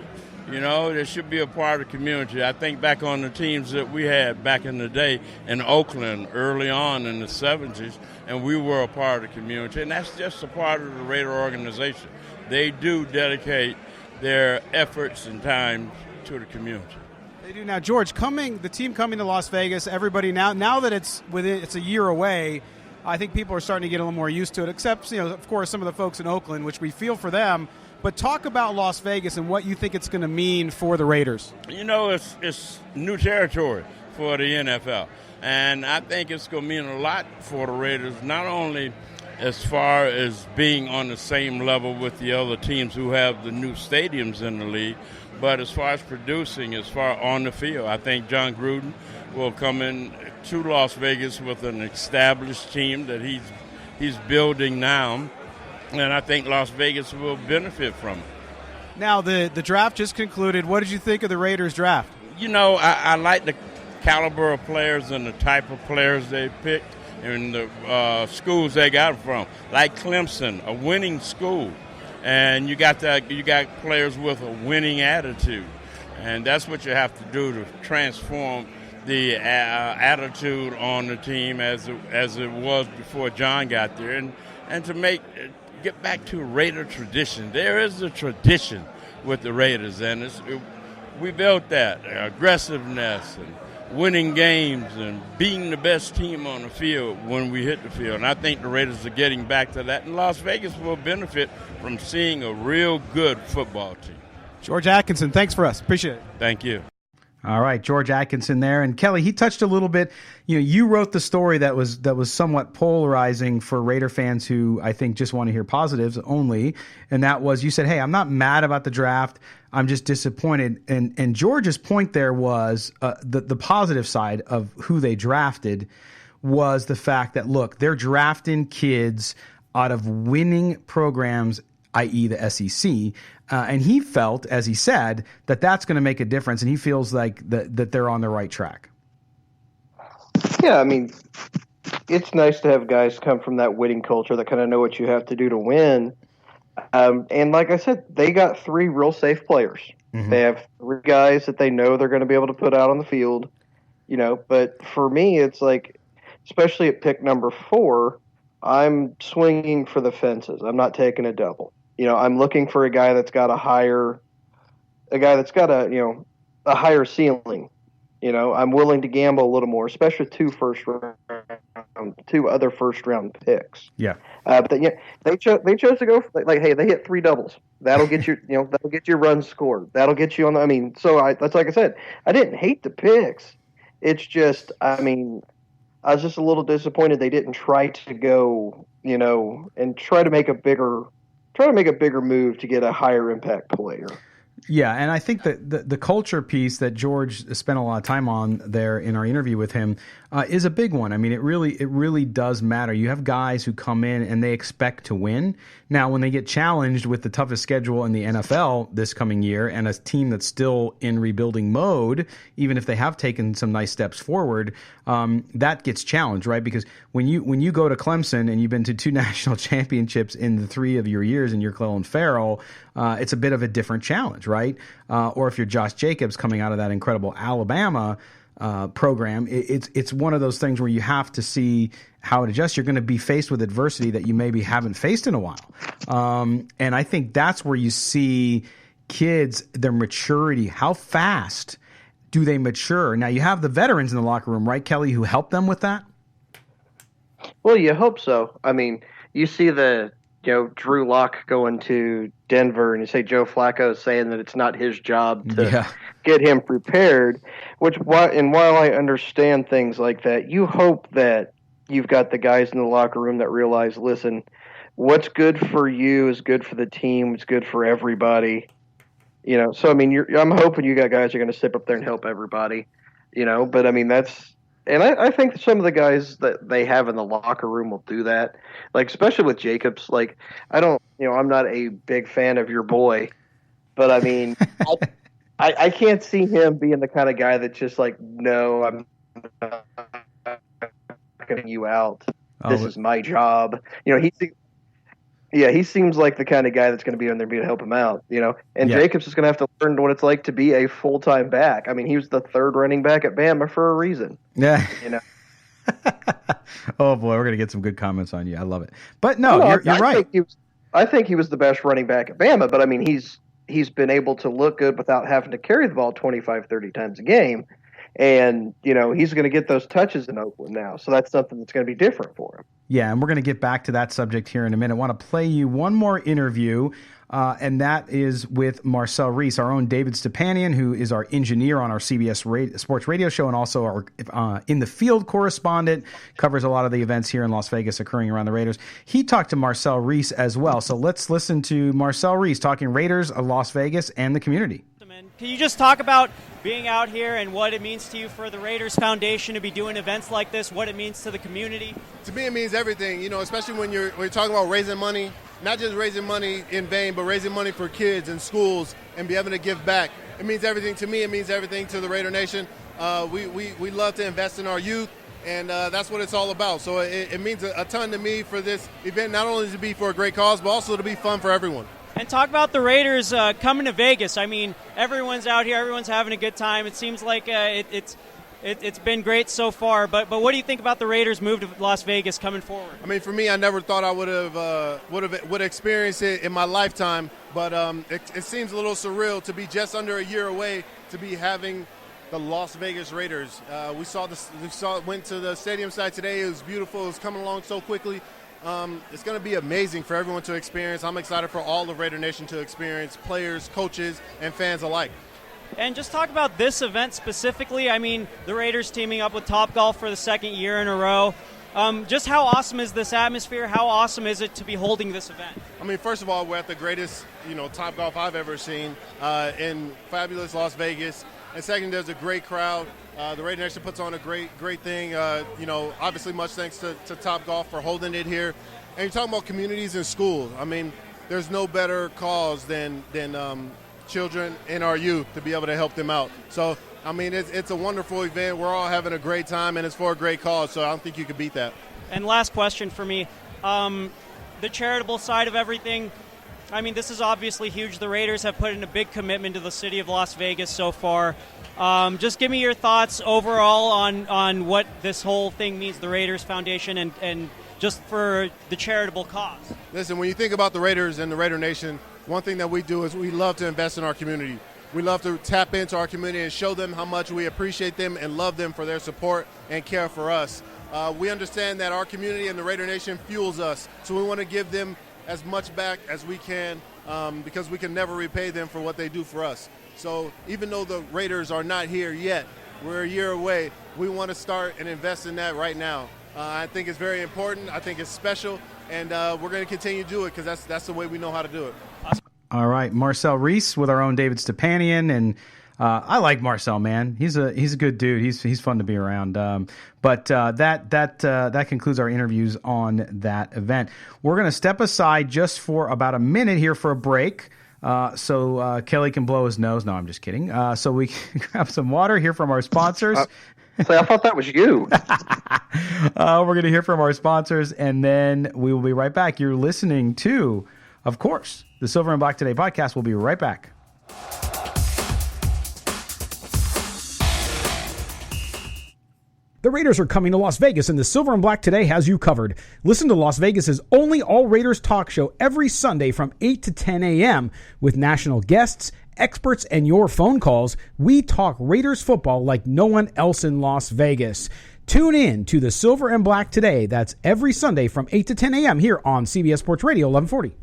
They should be a part of the community. I think back on the teams that we had back in the day in Oakland early on in the 70s, and we were a part of the community. And that's just a part of the Raider organization. They do dedicate their efforts and time to the community. They do. Now, George, the team coming to Las Vegas, everybody now that it's a year away, I think people are starting to get a little more used to it, except, of course, some of the folks in Oakland, which we feel for them. But talk about Las Vegas and what you think it's going to mean for the Raiders. It's new territory for the NFL. And I think it's going to mean a lot for the Raiders, not only as far as being on the same level with the other teams who have the new stadiums in the league, but as far as producing, as far on the field. I think John Gruden will come in to Las Vegas with an established team that he's building now. And I think Las Vegas will benefit from it. Now, the draft just concluded. What did you think of the Raiders draft? I like the caliber of players and the type of players they picked and the schools they got from. Like Clemson, a winning school. And you got players with a winning attitude. And that's what you have to do to transform the attitude on the team as it was before John got there. And to get back to Raider tradition. There is a tradition with the Raiders, and we built that aggressiveness and winning games and being the best team on the field when we hit the field. And I think the Raiders are getting back to that, and Las Vegas will benefit from seeing a real good football team. George Atkinson, thanks for us. Appreciate it. Thank you. All right, George Atkinson there. And Kelly, he touched a little bit. You wrote the story that was somewhat polarizing for Raider fans who I think just want to hear positives only. And that was, you said, hey, I'm not mad about the draft. I'm just disappointed. And George's point there was the positive side of who they drafted was the fact that, look, they're drafting kids out of winning programs, i.e. the SEC, and he felt, as he said, that that's going to make a difference, and he feels like that they're on the right track. Yeah, I mean, it's nice to have guys come from that winning culture that kind of know what you have to do to win. And like I said, they got 3 real safe players. Mm-hmm. They have 3 guys that they know they're going to be able to put out on the field. But for me, it's like, especially at pick number 4, I'm swinging for the fences. I'm not taking a double. I'm looking for a guy that's got a higher ceiling. I'm willing to gamble a little more, especially with 2 first-round two other first-round picks. Yeah. But they chose to go for, like, hey, they hit 3 doubles. That'll get you, that'll get your runs scored. That'll get you on. That's like I said. I didn't hate the picks. It's just, I was just a little disappointed they didn't try to go, and try to make a bigger move to get a higher impact player. Yeah, and I think that the culture piece that George spent a lot of time on there in our interview with him is a big one. I mean, it really does matter. You have guys who come in and they expect to win. Now, when they get challenged with the toughest schedule in the NFL this coming year and a team that's still in rebuilding mode, even if they have taken some nice steps forward, that gets challenged, right? Because when you go to Clemson and you've been to 2 national championships in the 3 of your years and you're Clelin Ferrell, it's a bit of a different challenge, right? Or if you're Josh Jacobs coming out of that incredible Alabama program, it's one of those things where you have to see how it adjusts. You're going to be faced with adversity that you maybe haven't faced in a while. And I think that's where you see kids, their maturity, how fast do they mature? Now, you have the veterans in the locker room, right, Kelly, who help them with that? Well, you hope so. I mean, you see Drew Lock going to Denver, and you say Joe Flacco saying that it's not his job to get him prepared. While I understand things like that, you hope that you've got the guys in the locker room that realize, listen, what's good for you is good for the team. It's good for everybody. So I mean, I'm hoping you got guys who are going to step up there and help everybody. But I mean And I think some of the guys that they have in the locker room will do that. Like, especially with Jacobs. Like, I'm not a big fan of your boy, but I mean, I can't see him being the kind of guy that's just like, no, I'm not getting you out. This is my job. He seems like the kind of guy that's going to be on there to help him out, And Jacobs is going to have to learn what it's like to be a full-time back. I mean, he was the 3rd running back at Bama for a reason. Yeah. Oh, boy, we're going to get some good comments on you. I love it. But no, you're right. I think he was the best running back at Bama, but I mean, he's been able to look good without having to carry the ball 25, 30 times a game. And, he's going to get those touches in Oakland now. So that's something that's going to be different for him. Yeah, and we're going to get back to that subject here in a minute. I want to play you one more interview, and that is with Marcel Reese, our own David Stepanian, who is our engineer on our CBS sports radio show and also our in-the-field correspondent, covers a lot of the events here in Las Vegas occurring around the Raiders. He talked to Marcel Reese as well. So let's listen to Marcel Reese talking Raiders of Las Vegas and the community. Can you just talk about being out here and what it means to you for the Raiders Foundation to be doing events like this, what it means to the community? To me, it means everything, especially when you're talking about raising money, not just raising money in vain, but raising money for kids and schools and be able to give back. It means everything to me. It means everything to the Raider Nation. We love to invest in our youth, and that's what it's all about. So it means a ton to me for this event, not only to be for a great cause, but also to be fun for everyone. And talk about the Raiders coming to Vegas. I mean, everyone's out here. Everyone's having a good time. It seems like it's been great so far. But what do you think about the Raiders' move to Las Vegas coming forward? I mean, for me, I never thought I would experience it in my lifetime. But it seems a little surreal to be just under a year away to be having the Las Vegas Raiders. Went to the stadium site today. It was beautiful. It was coming along so quickly. It's going to be amazing for everyone to experience. I'm excited for all of Raider Nation to experience, players, coaches, and fans alike. And just talk about this event specifically. I mean, the Raiders teaming up with Topgolf for the 2nd year in a row. Just how awesome is this atmosphere? How awesome is it to be holding this event? I mean, first of all, we're at the greatest, Topgolf I've ever seen in fabulous Las Vegas. And second, there's a great crowd. The Raider Nation puts on a great thing. Obviously, much thanks to Topgolf for holding it here. And you're talking about communities and schools. I mean, there's no better cause than children and our youth to be able to help them out. So, I mean, it's a wonderful event. We're all having a great time, and it's for a great cause. So I don't think you could beat that. And last question for me, the charitable side of everything. I mean, this is obviously huge. The Raiders have put in a big commitment to the city of Las Vegas so far. Just give me your thoughts overall on what this whole thing means, the Raiders Foundation, and just for the charitable cause. Listen, when you think about the Raiders and the Raider Nation, one thing that we do is we love to invest in our community. We love to tap into our community and show them how much we appreciate them and love them for their support and care for us. We understand that our community and the Raider Nation fuels us, so we want to give them as much back as we can because we can never repay them for what they do for us. So even though the Raiders are not here yet, we're a year away, we want to start and invest in that right now. I think it's very important. I think it's special, and we're going to continue to do it because that's the way we know how to do it. All right, Marcel Reese with our own David Stepanian, and I like Marcel, man. He's a good dude. He's fun to be around. But that concludes our interviews on that event. We're going to step aside just for about a minute here for a break, so Kelly can blow his nose. No, I'm just kidding. So we can grab some water, hear from our sponsors. I thought that was you. We're going to hear from our sponsors, and then we will be right back. You're listening to, of course, the Silver and Black Today podcast. We'll be right back. The Raiders are coming to Las Vegas, and the Silver and Black Today has you covered. Listen to Las Vegas's only all-Raiders talk show every Sunday from 8 to 10 a.m. with national guests, experts, and your phone calls. We talk Raiders football like no one else in Las Vegas. Tune in to the Silver and Black Today. That's every Sunday from 8 to 10 a.m. here on CBS Sports Radio 1140.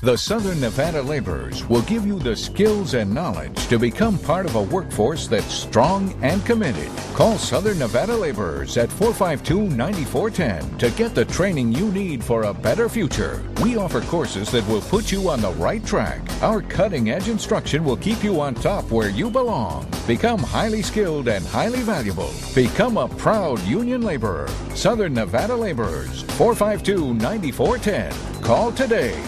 The Southern Nevada Laborers will give you the skills and knowledge to become part of a workforce that's strong and committed. Call Southern Nevada Laborers at 452-9410 to get the training you need for a better future. We offer courses that will put you on the right track. Our cutting-edge instruction will keep you on top where you belong. Become highly skilled and highly valuable. Become a proud union laborer. Southern Nevada Laborers, 452-9410. Call today.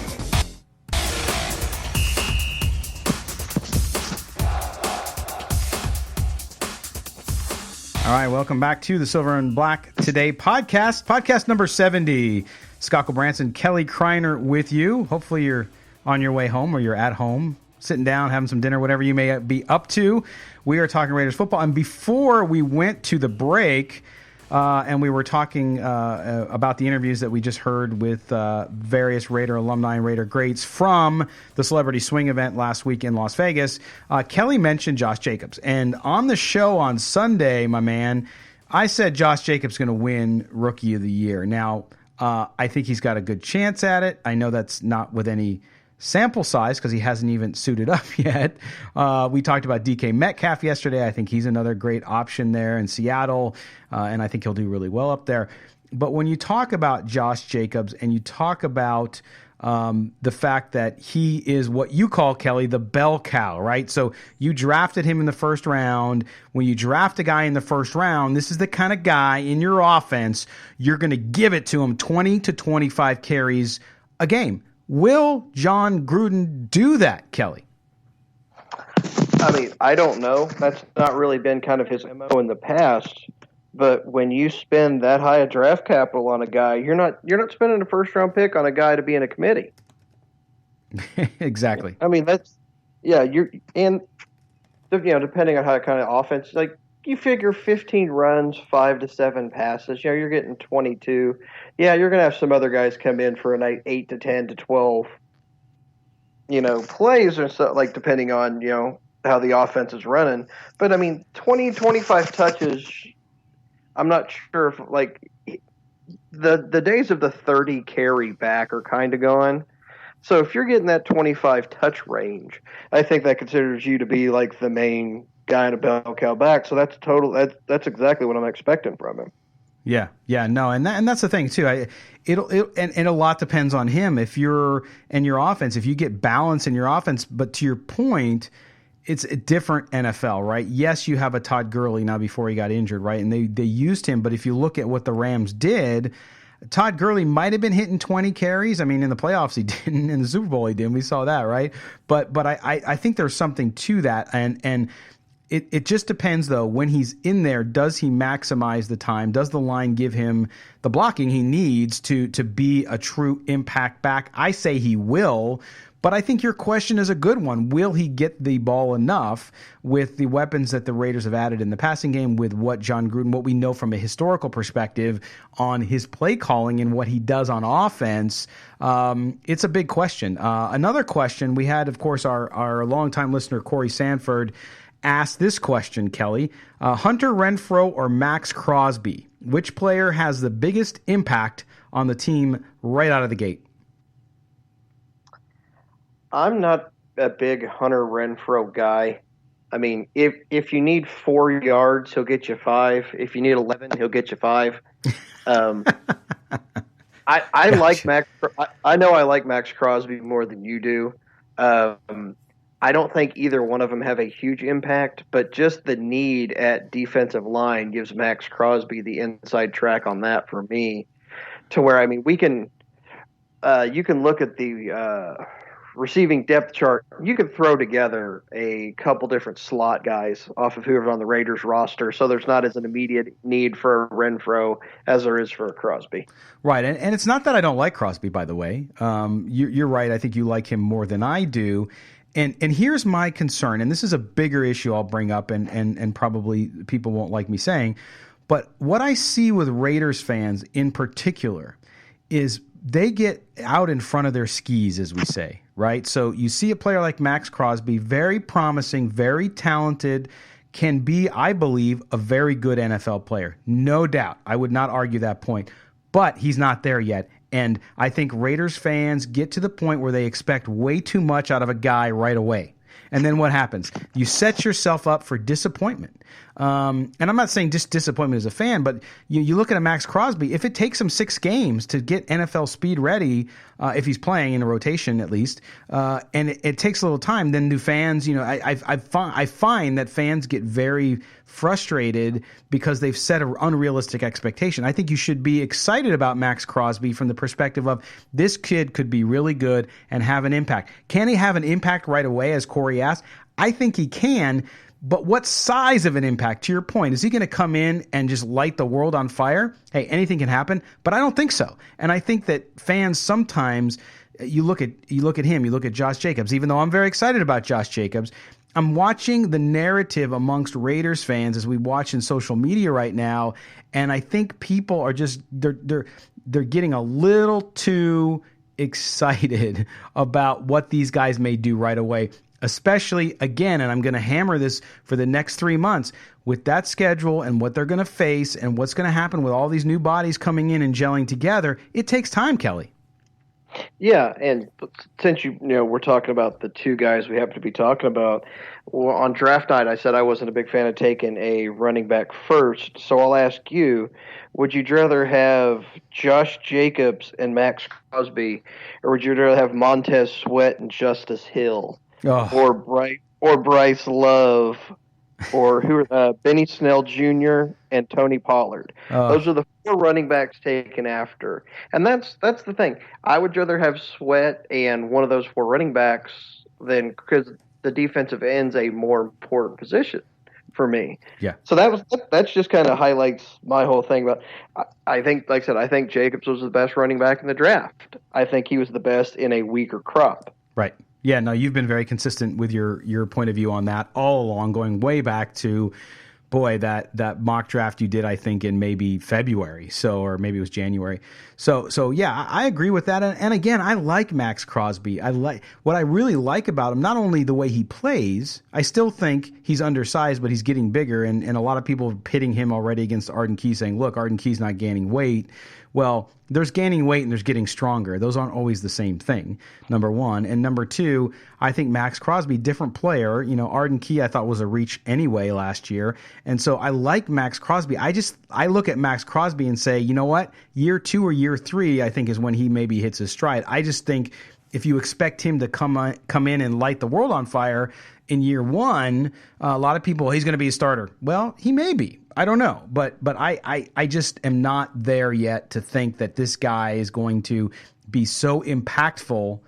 All right, welcome back to the Silver and Black Today podcast number 70. Scott Gulbransen, Kelly Kriner with you. Hopefully you're on your way home or you're at home, sitting down, having some dinner, whatever you may be up to. We are talking Raiders football. And before we went to the break, and we were talking about the interviews that we just heard with various Raider alumni and Raider greats from the Celebrity Swing event last week in Las Vegas. Kelly mentioned Josh Jacobs. And on the show on Sunday, my man, I said Josh Jacobs is going to win Rookie of the Year. Now, I think he's got a good chance at it. I know that's not with any sample size because he hasn't even suited up yet. We talked about DK Metcalf yesterday. I think he's another great option there in Seattle, and I think he'll do really well up there. But when you talk about Josh Jacobs and you talk about the fact that he is what you call, Kelly, the bell cow, right? So you drafted him in the first round. When you draft a guy in the first round, this is the kind of guy in your offense, you're going to give it to him 20 to 25 carries a game. Will John Gruden do that, Kelly? I mean, I don't know. That's not really been kind of his MO in the past. But when you spend that high a draft capital on a guy, you're not spending a first round pick on a guy to be in a committee. Exactly. I mean, depending on how kind of offense, like you figure 15 runs, 5 to 7 passes, you're getting 22. Yeah, you're going to have some other guys come in for an 8 to 10 to 12, plays or so, like depending on, how the offense is running. But I mean, 20, 25 touches, I'm not sure if the days of the 30 carry back are kind of gone. So if you're getting that 25 touch range, I think that considers you to be like the main guy in a bell cow back. So that's that's exactly what I'm expecting from him. Yeah, no, and that's the thing too. And a lot depends on him. If you're in your offense, if you get balance in your offense, but to your point, it's a different NFL, right? Yes, you have a Todd Gurley now before he got injured, right? And they used him, but if you look at what the Rams did, Todd Gurley might have been hitting 20 carries. I mean, in the playoffs he didn't, in the Super Bowl he didn't. We saw that, right? But I think there's something to that, and it just depends, though. When he's in there, does he maximize the time? Does the line give him the blocking he needs to be a true impact back? I say he will, but I think your question is a good one. Will he get the ball enough with the weapons that the Raiders have added in the passing game, with what John Gruden, what we know from a historical perspective on his play calling and what he does on offense? It's a big question. Another question we had, of course, our longtime listener, Corey Sanford, asked this question, Kelly. Hunter Renfrow or Max Crosby? Which player has the biggest impact on the team right out of the gate? I'm not a big Hunter Renfrow guy. I mean, if you need 4 yards, he'll get you 5. If you need 11, he'll get you 5. I Gotcha. like Max. I know I like Max Crosby more than you do. I don't think either one of them have a huge impact, but just the need at defensive line gives Max Crosby the inside track on that for me. To where, I mean, we can you can look at the receiving depth chart. You can throw together a couple different slot guys off of whoever's on the Raiders roster, so there's not as an immediate need for a Renfrow as there is for a Crosby. Right, and it's not that I don't like Crosby, by the way. You're right. I think you like him more than I do. And here's my concern, and this is a bigger issue I'll bring up, and probably people won't like me saying, but what I see with Raiders fans in particular is they get out in front of their skis, as we say, right? So you see a player like Max Crosby, very promising, very talented, can be, I believe, a very good NFL player. No doubt. I would not argue that point. But he's not there yet. And I think Raiders fans get to the point where they expect way too much out of a guy right away. And then what happens? You set yourself up for disappointment. And I'm not saying just disappointment as a fan, but you look at a Max Crosby, if it takes him 6 games to get NFL speed ready, if he's playing in a rotation at least, and it takes a little time, then do fans, I find that fans get very frustrated because they've set an unrealistic expectation. I think you should be excited about Max Crosby from the perspective of this kid could be really good and have an impact. Can he have an impact right away, as Corey asked? I think he can, but what size of an impact? To your point, is he going to come in and just light the world on fire? Hey, anything can happen, but I don't think so. And I think that fans sometimes, you look at him, you look at Josh Jacobs, even though I'm very excited about Josh Jacobs, I'm watching the narrative amongst Raiders fans as we watch in social media right now, and I think people are just they're getting a little too excited about what these guys may do right away, especially, again, and I'm going to hammer this for the next 3 months, with that schedule and what they're going to face and what's going to happen with all these new bodies coming in and gelling together. It takes time, Kelly. Yeah, and since we're talking about the 2 guys we happen to be talking about, well, on draft night I said I wasn't a big fan of taking a running back first, so I'll ask you, would you rather have Josh Jacobs and Max Crosby, or would you rather have Montez Sweat and Justice Hill, or Bryce Love, or Benny Snell Jr. and Tony Pollard? Those are the 4 running backs taken after. And that's the thing. I would rather have Sweat and one of those 4 running backs because the defensive end's a more important position for me. Yeah. So that's just kind of highlights my whole thing about. I think, like I said, I think Jacobs was the best running back in the draft. I think he was the best in a weaker crop. Right. Yeah, no, you've been very consistent with your point of view on that all along, going way back to, that mock draft you did, I think, in maybe February, or maybe it was January. So yeah, I agree with that. And again, I like Max Crosby. What I really like about him, not only the way he plays, I still think he's undersized, but he's getting bigger. And a lot of people are pitting him already against Arden Key, saying, look, Arden Key's not gaining weight. Well, there's gaining weight and there's getting stronger. Those aren't always the same thing, number one. And number two, I think Max Crosby, different player. Arden Key I thought was a reach anyway last year. And so I like Max Crosby. I look at Max Crosby and say, you know what? Year 2 or year 3, I think, is when he maybe hits his stride. I just think if you expect him to come in and light the world on fire in year 1, a lot of people, he's going to be a starter. Well, he may be. I don't know, but I just am not there yet to think that this guy is going to be so impactful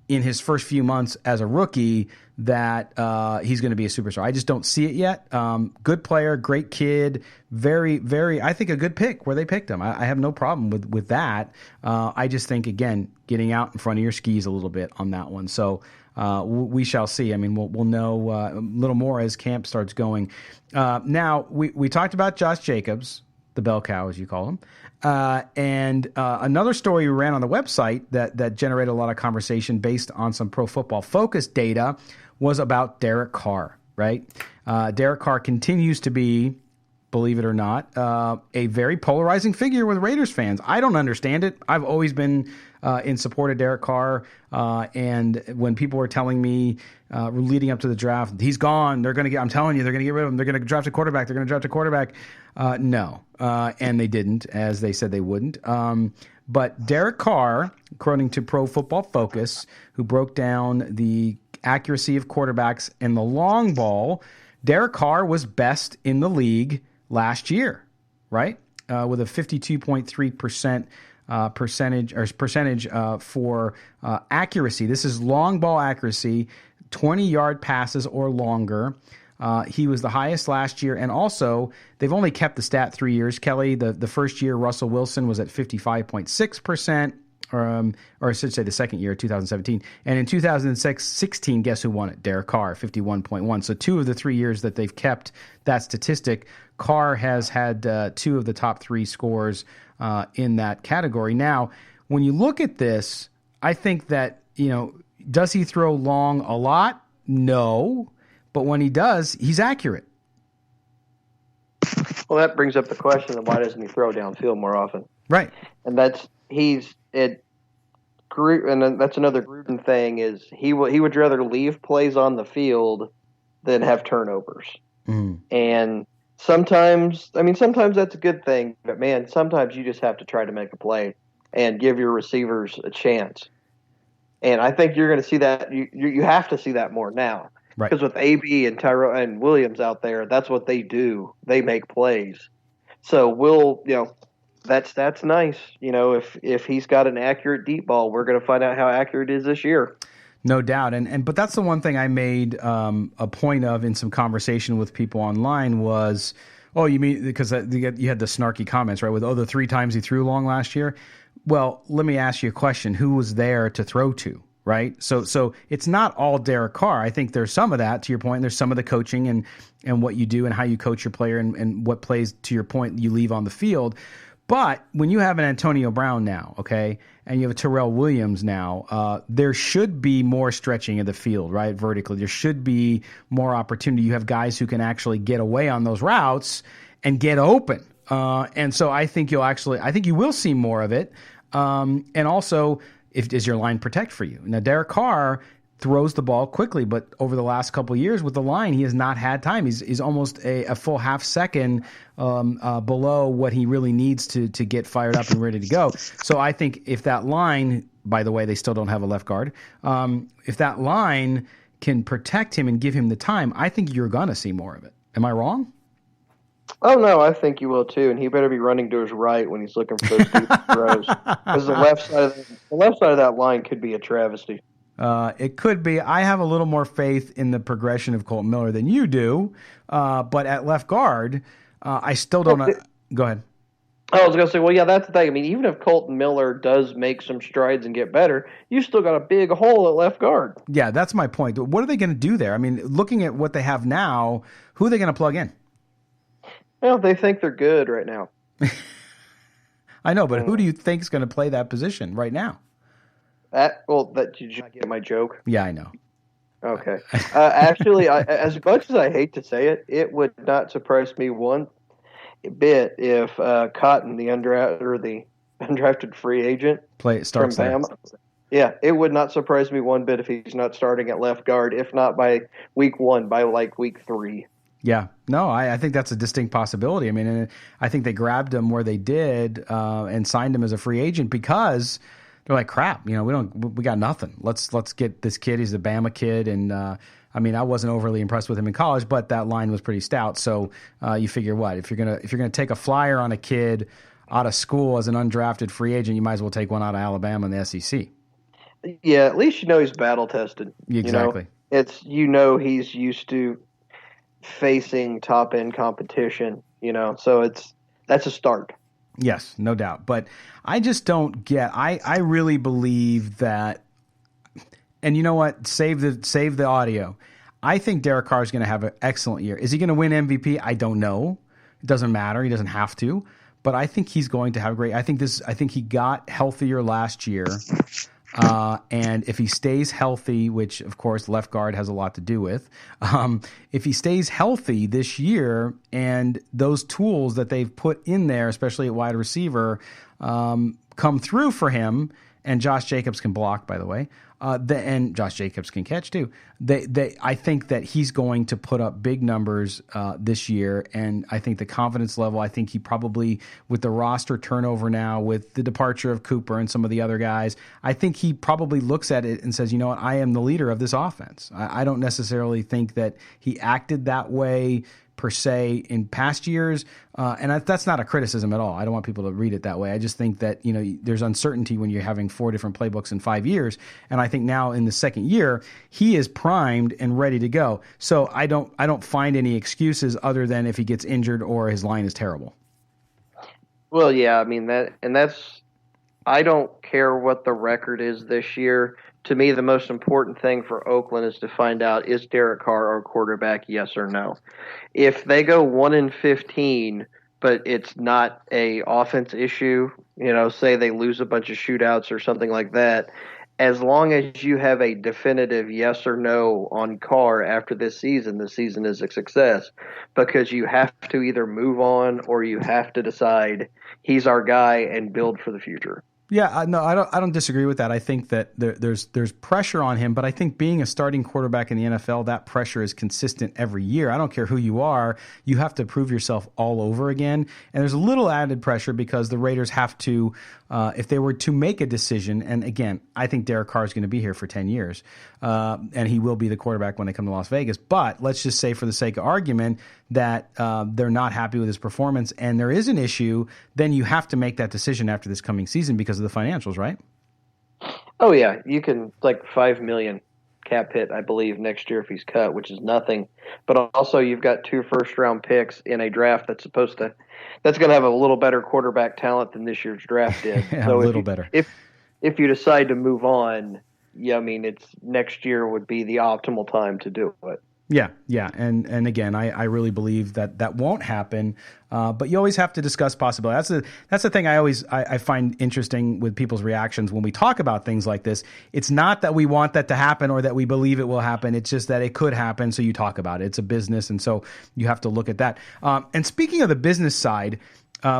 in his first few months as a rookie that he's going to be a superstar. I just don't see it yet. Good player, great kid, very, very, I think a good pick where they picked him. I have no problem with that. I just think, again, getting out in front of your skis a little bit on that one. So we shall see. I mean, we'll know a little more as camp starts going. Now, we talked about Josh Jacobs, the bell cow, as you call him. And another story we ran on the website that generated a lot of conversation based on some Pro Football Focus data was about Derek Carr, right? Derek Carr continues to be believe it or not, a very polarizing figure with Raiders fans. I don't understand it. I've always been in support of Derek Carr. And when people were telling me leading up to the draft, he's gone, I'm telling you, they're going to get rid of him. They're going to draft a quarterback. No. And they didn't, as they said they wouldn't. But Derek Carr, according to Pro Football Focus, who broke down the accuracy of quarterbacks in the long ball, Derek Carr was best in the league last year, right? With a 52.3% percentage for accuracy. This is long ball accuracy, 20-yard passes or longer. He was the highest last year, and also they've only kept the stat 3 years. Kelly, the first year, Russell Wilson was at 55.6%, or I should say the second year, 2017. And in 2016, guess who won it? Derek Carr, 51.1. So 2 of the 3 years that they've kept that statistic, Carr has had 2 of the top 3 scores in that category. Now, when you look at this, I think that, does he throw long a lot? No. But when he does, he's accurate. Well, that brings up the question of why doesn't he throw downfield more often? Right. And that's another Gruden thing is he would rather leave plays on the field than have turnovers. Mm. And sometimes that's a good thing, but man, sometimes you just have to try to make a play and give your receivers a chance. And I think you're going to see that. You have to see that more now. Right. Because with AB and Tyro and Williams out there, that's what they do. They make plays. So that's nice. If he's got an accurate deep ball, we're going to find out how accurate it is this year. No doubt. But that's the one thing I made a point of in some conversation with people online was, oh, you mean because you had the snarky comments, right? With the 3 times he threw long last year. Well, let me ask you a question. Who was there to throw to? Right. So it's not all Derek Carr. I think there's some of that, to your point. There's some of the coaching and what you do and how you coach your player and what plays, to your point, you leave on the field. But when you have an Antonio Brown now, okay, and you have a Terrell Williams now, there should be more stretching of the field, right, vertically. There should be more opportunity. You have guys who can actually get away on those routes and get open. And so I think you will see more of it. And also, does your line protect for you? Now, Derek Carr throws the ball quickly, but over the last couple of years with the line, he has not had time. He's almost a full half second below what he really needs to get fired up and ready to go. So I think if that line, by the way, they still don't have a left guard, if that line can protect him and give him the time, I think you're going to see more of it. Am I wrong? Oh, no, I think you will, too, and he better be running to his right when he's looking for those deep throws. Because the left side of that line could be a travesty. It could be. I have a little more faith in the progression of Colton Miller than you do, but at left guard, I still don't go ahead. I was going to say, well, yeah, that's the thing. I mean, even if Colton Miller does make some strides and get better, you still got a big hole at left guard. Yeah, that's my point. What are they going to do there? I mean, looking at what they have now, who are they going to plug in? Well, they think they're good right now. I know, but who do you think is going to play that position right now? Did you not get my joke? Yeah, I know. Okay. Actually, as much as I hate to say it, it would not surprise me one bit if Cotton, the undrafted free agent, starts from Bama. Yeah, it would not surprise me one bit if he's not starting at left guard, if not by week 1, by like week 3. Yeah, no, I think that's a distinct possibility. I mean, I think they grabbed him where they did and signed him as a free agent because they're like, crap, we got nothing. Let's get this kid. He's a Bama kid, and I wasn't overly impressed with him in college, but that line was pretty stout. So you figure what if you're gonna take a flyer on a kid out of school as an undrafted free agent, you might as well take one out of Alabama and the SEC. Yeah, at least he's battle tested. Exactly. He's used to facing top end competition, so that's a start. Yes, no doubt. But I just don't get, I really believe that, and you know what, save the audio. I think Derek Carr is going to have an excellent year. Is he going to win MVP? I don't know. It doesn't matter. He doesn't have to, but I think he's going to have I think he got healthier last year. And if he stays healthy, which of course left guard has a lot to do with, if he stays healthy this year and those tools that they've put in there, especially at wide receiver, come through for him, and Josh Jacobs can block, by the way, and Josh Jacobs can catch too. I think that he's going to put up big numbers this year, and I think the confidence level, I think he probably, with the roster turnover now, with the departure of Cooper and some of the other guys, I think he probably looks at it and says, you know what, I am the leader of this offense. I don't necessarily think that he acted that way per se in past years, and that's not a criticism at all. I don't want people to read it that way. I just think that there's uncertainty when you're having 4 different playbooks in 5 years, and I think now in the second year he is primed and ready to go. So I don't find any excuses other than if he gets injured or his line is terrible. Well, yeah, I mean that's I don't care what the record is this year. To me, the most important thing for Oakland is to find out, is Derek Carr our quarterback, yes or no? If they go 1-15, but it's not a offense issue, say they lose a bunch of shootouts or something like that, as long as you have a definitive yes or no on Carr after this season, the season is a success, because you have to either move on or you have to decide he's our guy and build for the future. Yeah, no, I don't disagree with that. I think that there's pressure on him, but I think being a starting quarterback in the NFL, that pressure is consistent every year. I don't care who you are, you have to prove yourself all over again. And there's a little added pressure because the Raiders have to, if they were to make a decision, and again, I think Derek Carr is going to be here for 10 years, and he will be the quarterback when they come to Las Vegas. But let's just say, for the sake of argument, that they're not happy with his performance and there is an issue, then you have to make that decision after this coming season because of the financials, right? Oh, yeah. You can, $5 million cap hit, I believe, next year if he's cut, which is nothing. But also you've got 2 first-round picks in a draft that's going to have a little better quarterback talent than this year's draft did. Yeah, so a little better. If you decide to move on, yeah, I mean, it's next year would be the optimal time to do it. Yeah, and again, I really believe that won't happen. But you always have to discuss possibility. That's the thing I find interesting with people's reactions when we talk about things like this. It's not that we want that to happen or that we believe it will happen. It's just that it could happen, so you talk about it. It's a business, and so you have to look at that. And speaking of the business side,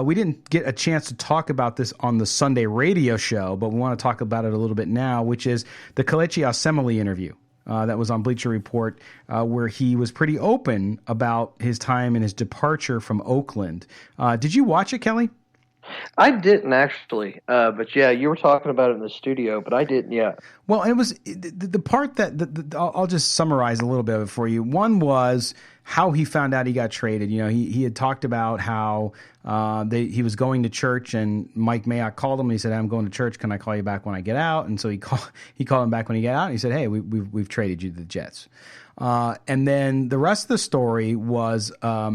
we didn't get a chance to talk about this on the Sunday radio show, but we want to talk about it a little bit now, which is the Kelechi Osemele interview. That was on Bleacher Report, where he was pretty open about his time and his departure from Oakland. Did you watch it, Kelly? I didn't actually, but yeah, you were talking about it in the studio, but I didn't yet. Well, it was the part that I'll just summarize a little bit of it for you. One was how he found out he got traded. He had talked about how he was going to church, and Mike Mayock called him and he said, "I'm going to church. Can I call you back when I get out?" And so he called him back when he got out. And he said, "Hey, we've traded you to the Jets." And then the rest of the story was a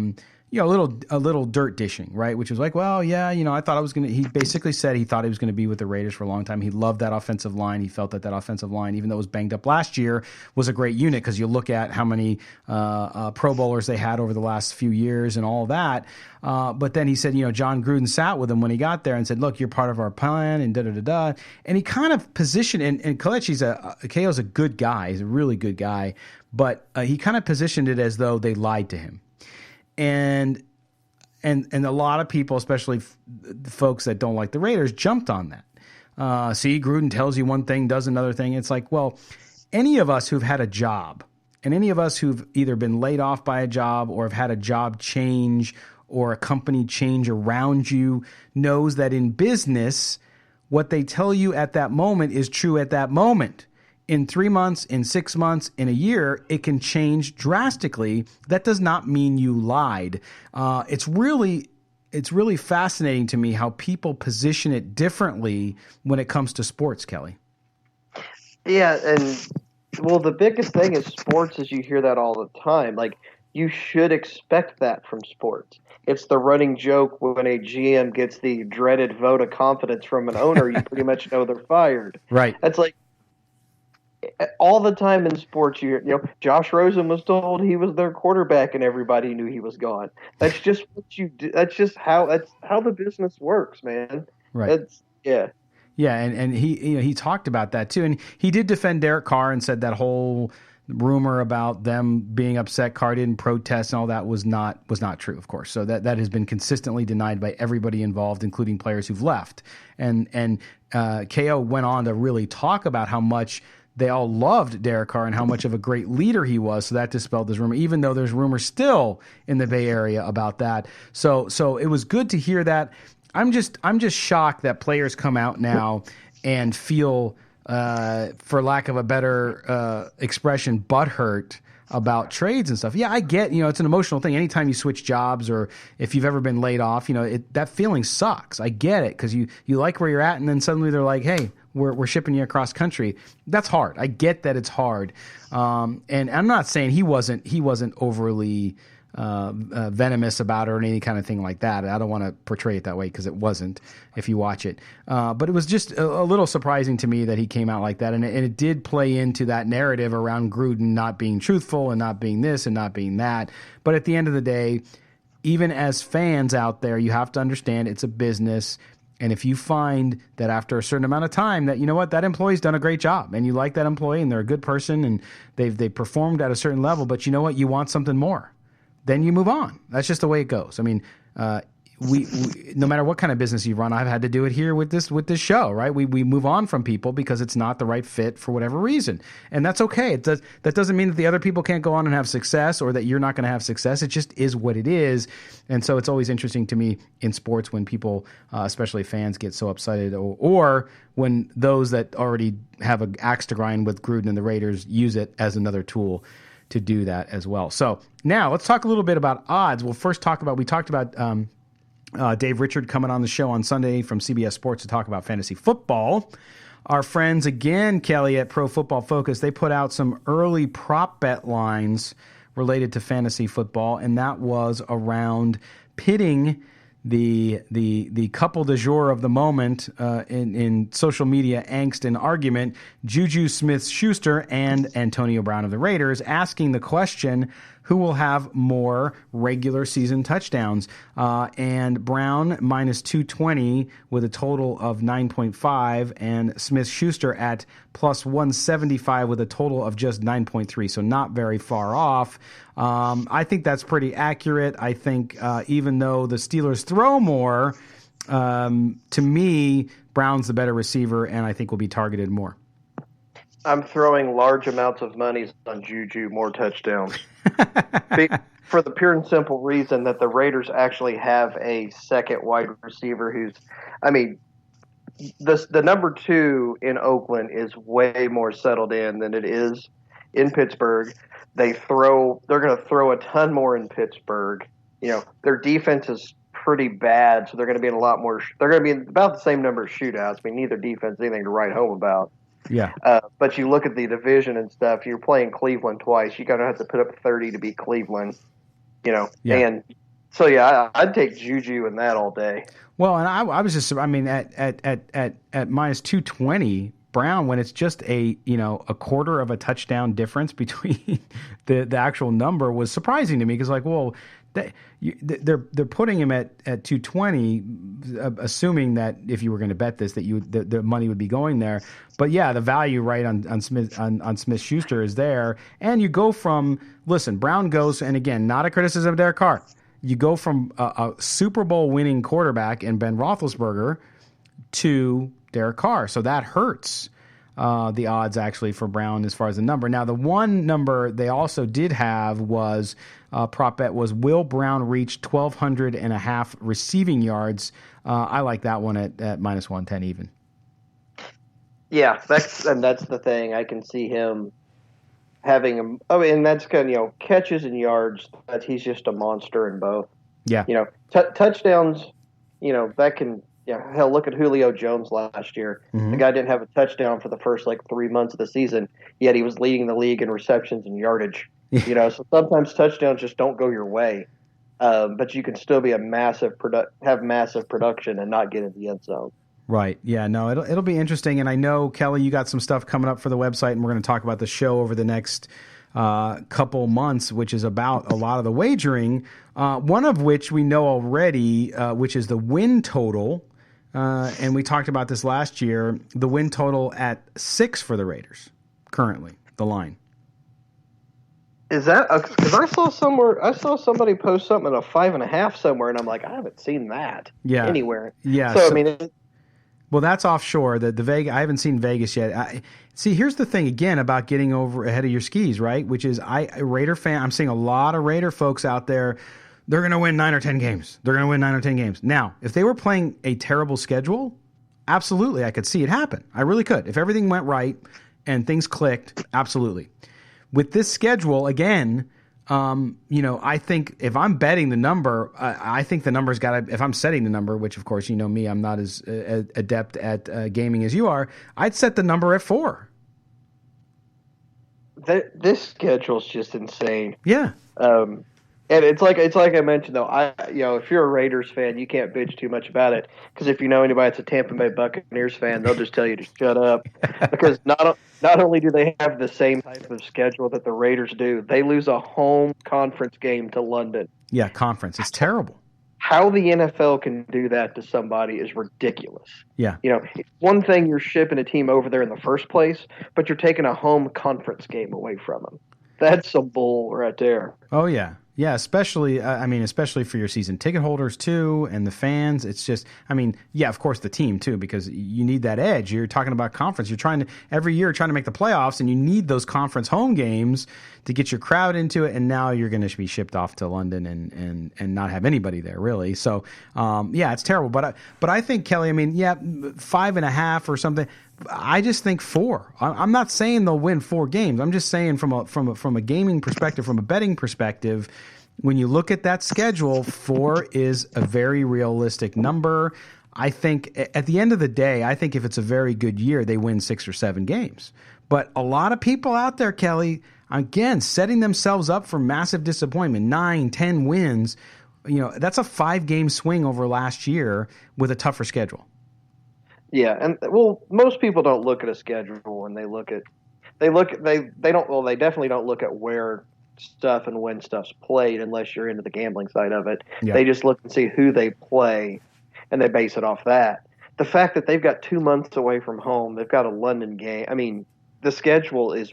little dirt dishing, right? Which was like, well, yeah, I thought I was going to, he basically said he thought he was going to be with the Raiders for a long time. He loved that offensive line. He felt that offensive line, even though it was banged up last year, was a great unit, because you look at how many Pro Bowlers they had over the last few years and all that. But then he said, John Gruden sat with him when he got there and said, look, you're part of our plan, and da-da-da-da. And he kind of positioned, and Kelechi's a good guy. He's a really good guy. But he kind of positioned it as though they lied to him. And a lot of people, especially folks that don't like the Raiders, jumped on that. See, Gruden tells you one thing, does another thing. It's like, well, any of us who've had a job, and any of us who've either been laid off by a job or have had a job change or a company change around you, knows that in business, what they tell you at that moment is true at that moment. In 3 months, in 6 months, in a year, it can change drastically. That does not mean you lied. It's really fascinating to me how people position it differently when it comes to sports, Kelly. Yeah, and well, the biggest thing is sports is you hear that all the time. Like, you should expect that from sports. It's the running joke when a GM gets the dreaded vote of confidence from an owner, you pretty much know they're fired. Right. That's like, all the time in sports, Josh Rosen was told he was their quarterback, and everybody knew he was gone. That's just what you do. That's how the business works, man. Right. Yeah. Yeah, and he talked about that too, and he did defend Derek Carr and said that whole rumor about them being upset Carr didn't protest and all that was not true, of course. So that has been consistently denied by everybody involved, including players who've left. And KO went on to really talk about how much they all loved Derek Carr and how much of a great leader he was. So that dispelled this rumor, even though there's rumors still in the Bay Area about that. So it was good to hear that. I'm just shocked that players come out now and feel, for lack of a better expression, butthurt about trades and stuff. Yeah, I get, it's an emotional thing. Anytime you switch jobs or if you've ever been laid off, that feeling sucks. I get it because you like where you're at, and then suddenly they're like, hey, we're shipping you across country. That's hard. I get that it's hard. And I'm not saying he wasn't overly venomous about it or any kind of thing like that. I don't want to portray it that way because it wasn't if you watch it. But it was just a little surprising to me that he came out like that. And it did play into that narrative around Gruden not being truthful and not being this and not being that. But at the end of the day, even as fans out there, you have to understand it's a business. And if you find that after a certain amount of time that, that employee's done a great job and you like that employee and they're a good person and they've performed at a certain level, but you know what, you want something more, then you move on. That's just the way it goes. I mean, we no matter what kind of business you run, I've had to do it here with this show, right? We move on from people because it's not the right fit for whatever reason, and that's okay. That doesn't mean that the other people can't go on and have success or that you're not going to have success. It just is what it is, and so it's always interesting to me in sports when people, especially fans, get so upset, or when those that already have an axe to grind with Gruden and the Raiders use it as another tool to do that as well. So now let's talk a little bit about odds. We'll first we talked about Dave Richard coming on the show on Sunday from CBS Sports to talk about fantasy football. Our friends again, Kelly, at Pro Football Focus, they put out some early prop bet lines related to fantasy football, and that was around pitting the couple du jour of the moment in social media angst and argument, Juju Smith-Schuster and Antonio Brown of the Raiders, asking the question, who will have more regular season touchdowns? And Brown minus 220 with a total of 9.5, and Smith-Schuster at plus 175 with a total of just 9.3, so not very far off. I think that's pretty accurate. I think even though the Steelers throw more, to me, Brown's the better receiver, and I think will be targeted more. I'm throwing large amounts of money on Juju, more touchdowns. For the pure and simple reason that the Raiders actually have a second wide receiver who's, the number 2 in Oakland is way more settled in than it is in Pittsburgh. They're going to throw a ton more in Pittsburgh. Their defense is pretty bad, so they're going to be in a lot more. They're going to be in about the same number of shootouts. Neither defense is anything to write home about. Yeah. But you look at the division and stuff, you're playing Cleveland twice. You're going to have to put up 30 to beat Cleveland, Yeah. And so, I'd take Juju in that all day. Well, and I was just, at minus 220, Brown, when it's just a quarter of a touchdown difference between the actual number, was surprising to me because, they're putting him at 220, assuming that if you were going to bet this, that the money would be going there. But yeah, the value right on Smith-Schuster is there, and you go from Brown goes, and again, not a criticism of Derek Carr. You go from a Super Bowl winning quarterback in Ben Roethlisberger to Derek Carr, so that hurts the odds actually for Brown as far as the number. Now, the one number they also did have was prop bet was, will Brown reach 1,200 and a half receiving yards? I like that one at minus 110 even. Yeah, that's the thing. I can see him having and that's kind of, catches and yards. He's just a monster in both. Yeah. Touchdowns, that can. Yeah, hell, look at Julio Jones last year. Mm-hmm. The guy didn't have a touchdown for the first 3 months of the season, yet he was leading the league in receptions and yardage. So sometimes touchdowns just don't go your way, but you can still be have massive production and not get into the end zone. Right. Yeah. No. It'll be interesting, and I know, Kelly, you got some stuff coming up for the website, and we're going to talk about the show over the next couple months, which is about a lot of the wagering. One of which we know already, which is the win total. and we talked about this last year, the win total at 6 for the Raiders currently, the line. Is that because I saw somebody post something at a 5.5 somewhere, and I'm like, I haven't seen that anywhere. Yeah. So I mean, well, that's offshore. The Vegas. I haven't seen Vegas yet. See, here's the thing again about getting over ahead of your skis, right? Which is, a Raider fan. I'm seeing a lot of Raider folks out there. They're going to win 9 or 10 games. They're going to win 9 or 10 games. Now, if they were playing a terrible schedule, absolutely, I could see it happen. I really could. If everything went right and things clicked, absolutely. With this schedule, again, I think if I'm betting the number, I think the number's got to, if I'm setting the number, which of course, you know me, I'm not as adept at gaming as you are, I'd set the number at 4. This schedule's just insane. Yeah. And it's like I mentioned though, if you're a Raiders fan, you can't bitch too much about it, because if you know anybody that's a Tampa Bay Buccaneers fan, they'll just tell you to shut up, because not only do they have the same type of schedule that the Raiders do, they lose a home conference game to London. Yeah, conference. It's terrible. How the NFL can do that to somebody is ridiculous. Yeah. It's one thing you're shipping a team over there in the first place, but you're taking a home conference game away from them. That's some bull right there. Oh yeah. Yeah, especially for your season ticket holders too, and the fans. It's just, of course the team too, because you need that edge. You're talking about conference. You're every year trying to make the playoffs, and you need those conference home games to get your crowd into it. And now you're going to be shipped off to London and not have anybody there really. So it's terrible. But I think, Kelly, 5.5 or something. I just think 4. I'm not saying they'll win 4 games. I'm just saying from a gaming perspective, from a betting perspective, when you look at that schedule, 4 is a very realistic number. I think at the end of the day, I think if it's a very good year, they win 6 or 7 games. But a lot of people out there, Kelly, again, setting themselves up for massive disappointment, 9, 10 wins. That's a 5-game swing over last year with a tougher schedule. Yeah, and most people don't look at a schedule when they definitely don't look at where stuff and when stuff's played unless you're into the gambling side of it. Yeah. They just look and see who they play, and they base it off that. The fact that they've got 2 months away from home, they've got a London game. The schedule is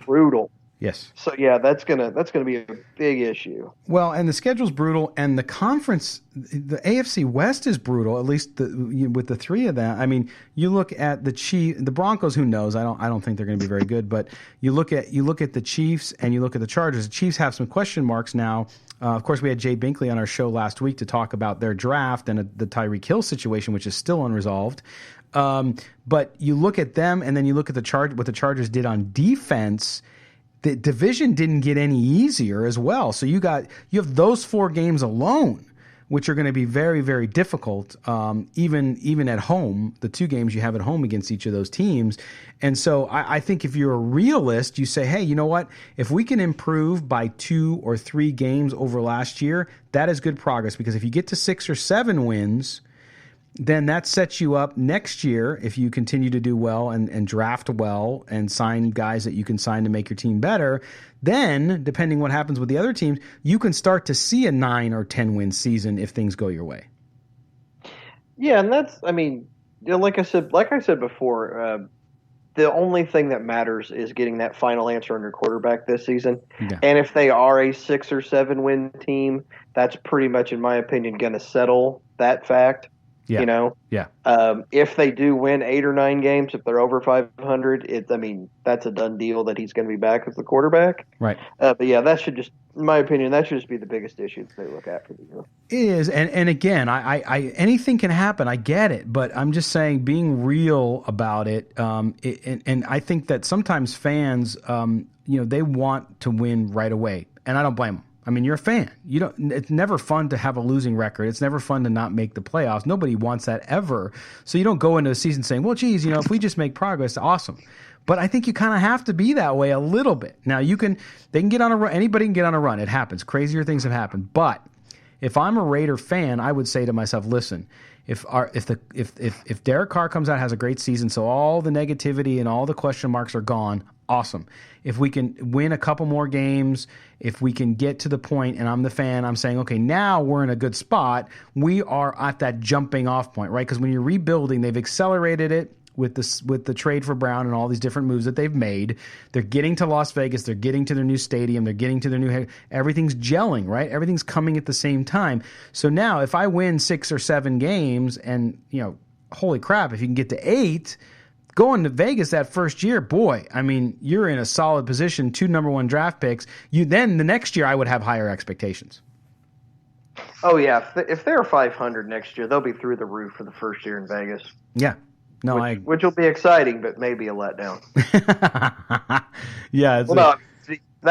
brutal. Yes. So yeah, that's gonna be a big issue. Well, and the schedule's brutal, and the conference, the AFC West is brutal. At least with the 3 of them. You look at the Broncos. Who knows? I don't think they're going to be very good. But you look at the Chiefs and you look at the Chargers. The Chiefs have some question marks now. Of course, we had Jay Binkley on our show last week to talk about their draft and the Tyreek Hill situation, which is still unresolved. But you look at them, and then you look at what the Chargers did on defense. The division didn't get any easier as well. So you have those 4 games alone, which are going to be very, very difficult, even at home, the 2 games you have at home against each of those teams. And so I think if you're a realist, you say, hey, you know what? If we can improve by 2 or 3 games over last year, that is good progress, because if you get to 6 or 7 wins, then that sets you up next year if you continue to do well and draft well and sign guys that you can sign to make your team better. Then, depending what happens with the other teams, you can start to see a 9 or 10 win season if things go your way. Yeah, and that's, like I said before, the only thing that matters is getting that final answer on your quarterback this season. Yeah. And if they are a 6 or 7 win team, that's pretty much, in my opinion, going to settle that fact. Yeah. Yeah. If they do win 8 or 9 games, if they're over 500, that's a done deal that he's going to be back as the quarterback. Right. But yeah, that should just, in my opinion, that should just be the biggest issue that they look at for the year. It is, and again, I anything can happen. I get it, but I'm just saying, being real about it. And I think that sometimes fans, they want to win right away, and I don't blame them. You're a fan. It's never fun to have a losing record. It's never fun to not make the playoffs. Nobody wants that ever. So you don't go into a season saying, well, geez, if we just make progress, awesome. But I think you kind of have to be that way a little bit. Now they can get on a run. Anybody can get on a run. It happens. Crazier things have happened. But if I'm a Raider fan, I would say to myself, listen, if Derek Carr comes out, has a great season, so all the negativity and all the question marks are gone, awesome. If we can win a couple more games, if we can get to the point, and I'm the fan, I'm saying, okay, now we're in a good spot. We are at that jumping off point, right? Because when you're rebuilding, they've accelerated it with the trade for Brown and all these different moves that they've made. They're getting to Las Vegas. They're getting to their new stadium. They're getting to their new everything's gelling, right? Everything's coming at the same time. So now if I win 6 or 7 games and, holy crap, if you can get to 8, going to Vegas that first year, boy, I mean, you're in a solid position, 2 number 1 draft picks. Then the next year I would have higher expectations. Oh, yeah. If they're 500 next year, they'll be through the roof for the first year in Vegas. Yeah. No, which will be exciting, but maybe a letdown. Yeah.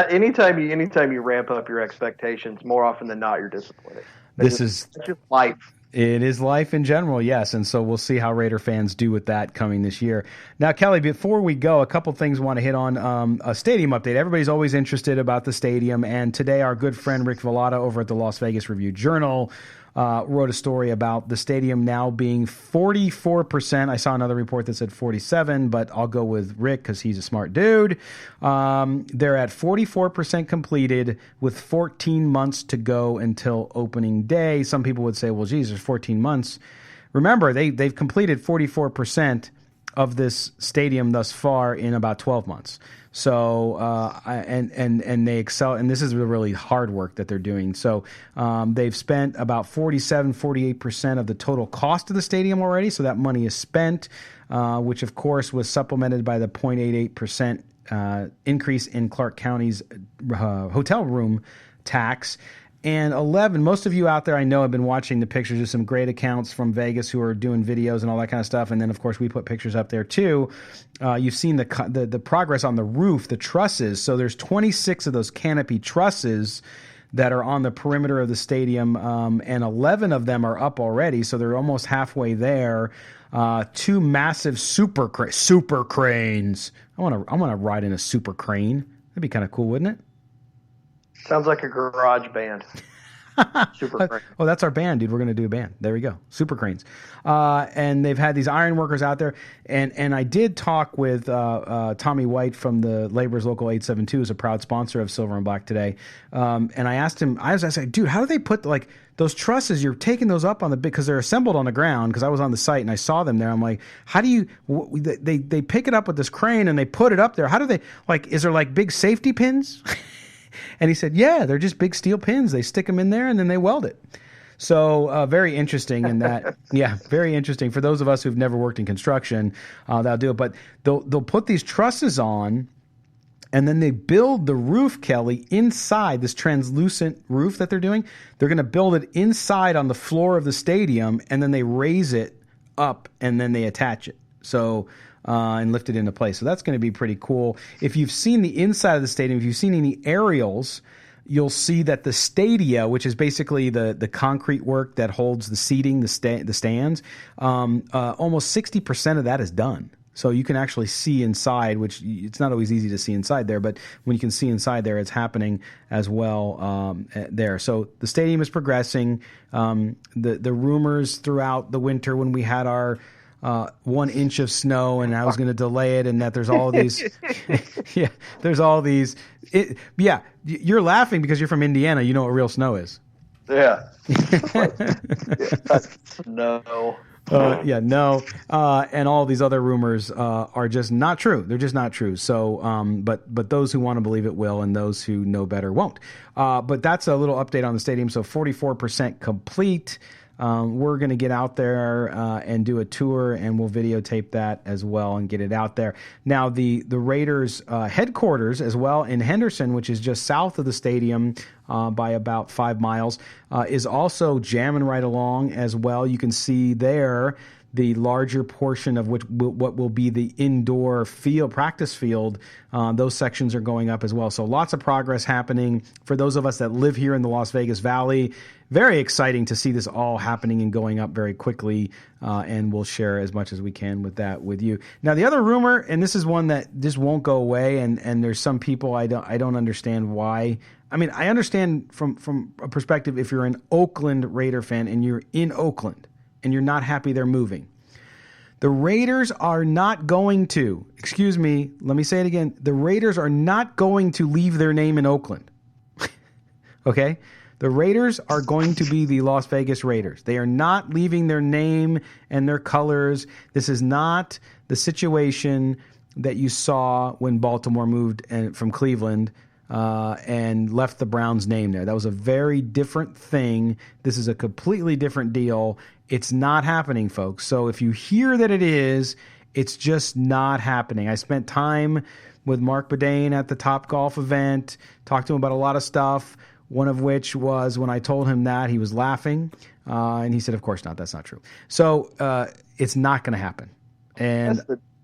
Anytime you ramp up your expectations, more often than not, you're disappointed. It's just life. It is life in general, yes, and so we'll see how Raider fans do with that coming this year. Now, Kelly, before we go, a couple things I want to hit on. A stadium update. Everybody's always interested about the stadium, and today our good friend Rick Vallata over at the Las Vegas Review-Journal wrote a story about the stadium now being 44%. I saw another report that said 47, but I'll go with Rick because he's a smart dude. They're at 44% completed with 14 months to go until opening day. Some people would say, well, geez, there's 14 months. Remember, they've completed 44% of this stadium thus far in about 12 months. So and they excel, and this is the really hard work that they're doing. So they've spent about 48% of the total cost of the stadium already. So that money is spent, which of course was supplemented by the 0.88% increase in Clark County's hotel room tax. And 11, most of you out there I know have been watching the pictures of some great accounts from Vegas who are doing videos and all that kind of stuff. And then, of course, we put pictures up there, too. You've seen the progress on the roof, the trusses. So there's 26 of those canopy trusses that are on the perimeter of the stadium, and 11 of them are up already. So they're almost halfway there. 2 massive super cranes. I want to ride in a super crane. That'd be kind of cool, wouldn't it? Sounds like a garage band. Super crane. Oh, that's our band, dude. We're going to do a band. There we go. Super cranes. And they've had these iron workers out there. And I did talk with Tommy White from the Laborers Local 872, who's a proud sponsor of Silver and Black today. And I asked him, I said, dude, how do they put those trusses? You're taking those up on because they're assembled on the ground, because I was on the site and I saw them there. I'm like, how do you, they pick it up with this crane and they put it up there. How do they, is there big safety pins? And he said, yeah, they're just big steel pins. They stick them in there and then they weld it. So very interesting in that. Yeah, very interesting. For those of us who've never worked in construction, that'll do it. But they'll put these trusses on, and then they build the roof, Kelly, inside this translucent roof that they're doing. They're going to build it inside on the floor of the stadium, and then they raise it up, and then they attach it. So and lift it into place. So that's going to be pretty cool. If you've seen the inside of the stadium, if you've seen any aerials, you'll see that the stadia, which is basically the concrete work that holds the seating, the stands, almost 60% of that is done. So you can actually see inside, which it's not always easy to see inside there, but when you can see inside there, it's happening as well there. So the stadium is progressing. The rumors throughout the winter when we had our 1 inch of snow and I was going to delay it, and that there's all these, there's all these. You're laughing because you're from Indiana. You know what real snow is. Yeah. No. And all these other rumors are just not true. They're just not true. So, but those who want to believe it will, and those who know better won't. But that's a little update on the stadium. So 44% complete. We're going to get out there and do a tour, and we'll videotape that as well and get it out there. Now, the Raiders headquarters as well in Henderson, which is just south of the stadium by about 5 miles, is also jamming right along as well. You can see there the larger portion of what will be the indoor practice field. Those sections are going up as well. So lots of progress happening for those of us that live here in the Las Vegas Valley. Very exciting to see this all happening and going up very quickly, and we'll share as much as we can with that with you. Now, the other rumor, and this is one that just won't go away, and there's some people I don't understand why. I mean, I understand from a perspective if you're an Oakland Raider fan and you're in Oakland and you're not happy they're moving. The Raiders are not going to, excuse me, let me say it again. The Raiders are not going to leave their name in Oakland. Okay? The Raiders are going to be the Las Vegas Raiders. They are not leaving their name and their colors. This is not the situation that you saw when Baltimore moved from Cleveland and left the Browns name there. That was a very different thing. This is a completely different deal. It's not happening, folks. So if you hear that it is, it's just not happening. I spent time with Mark Bedane at the Topgolf event, talked to him about a lot of stuff. One of which was when I told him that, he was laughing. And he said, of course not. That's not true. So it's not going to happen. And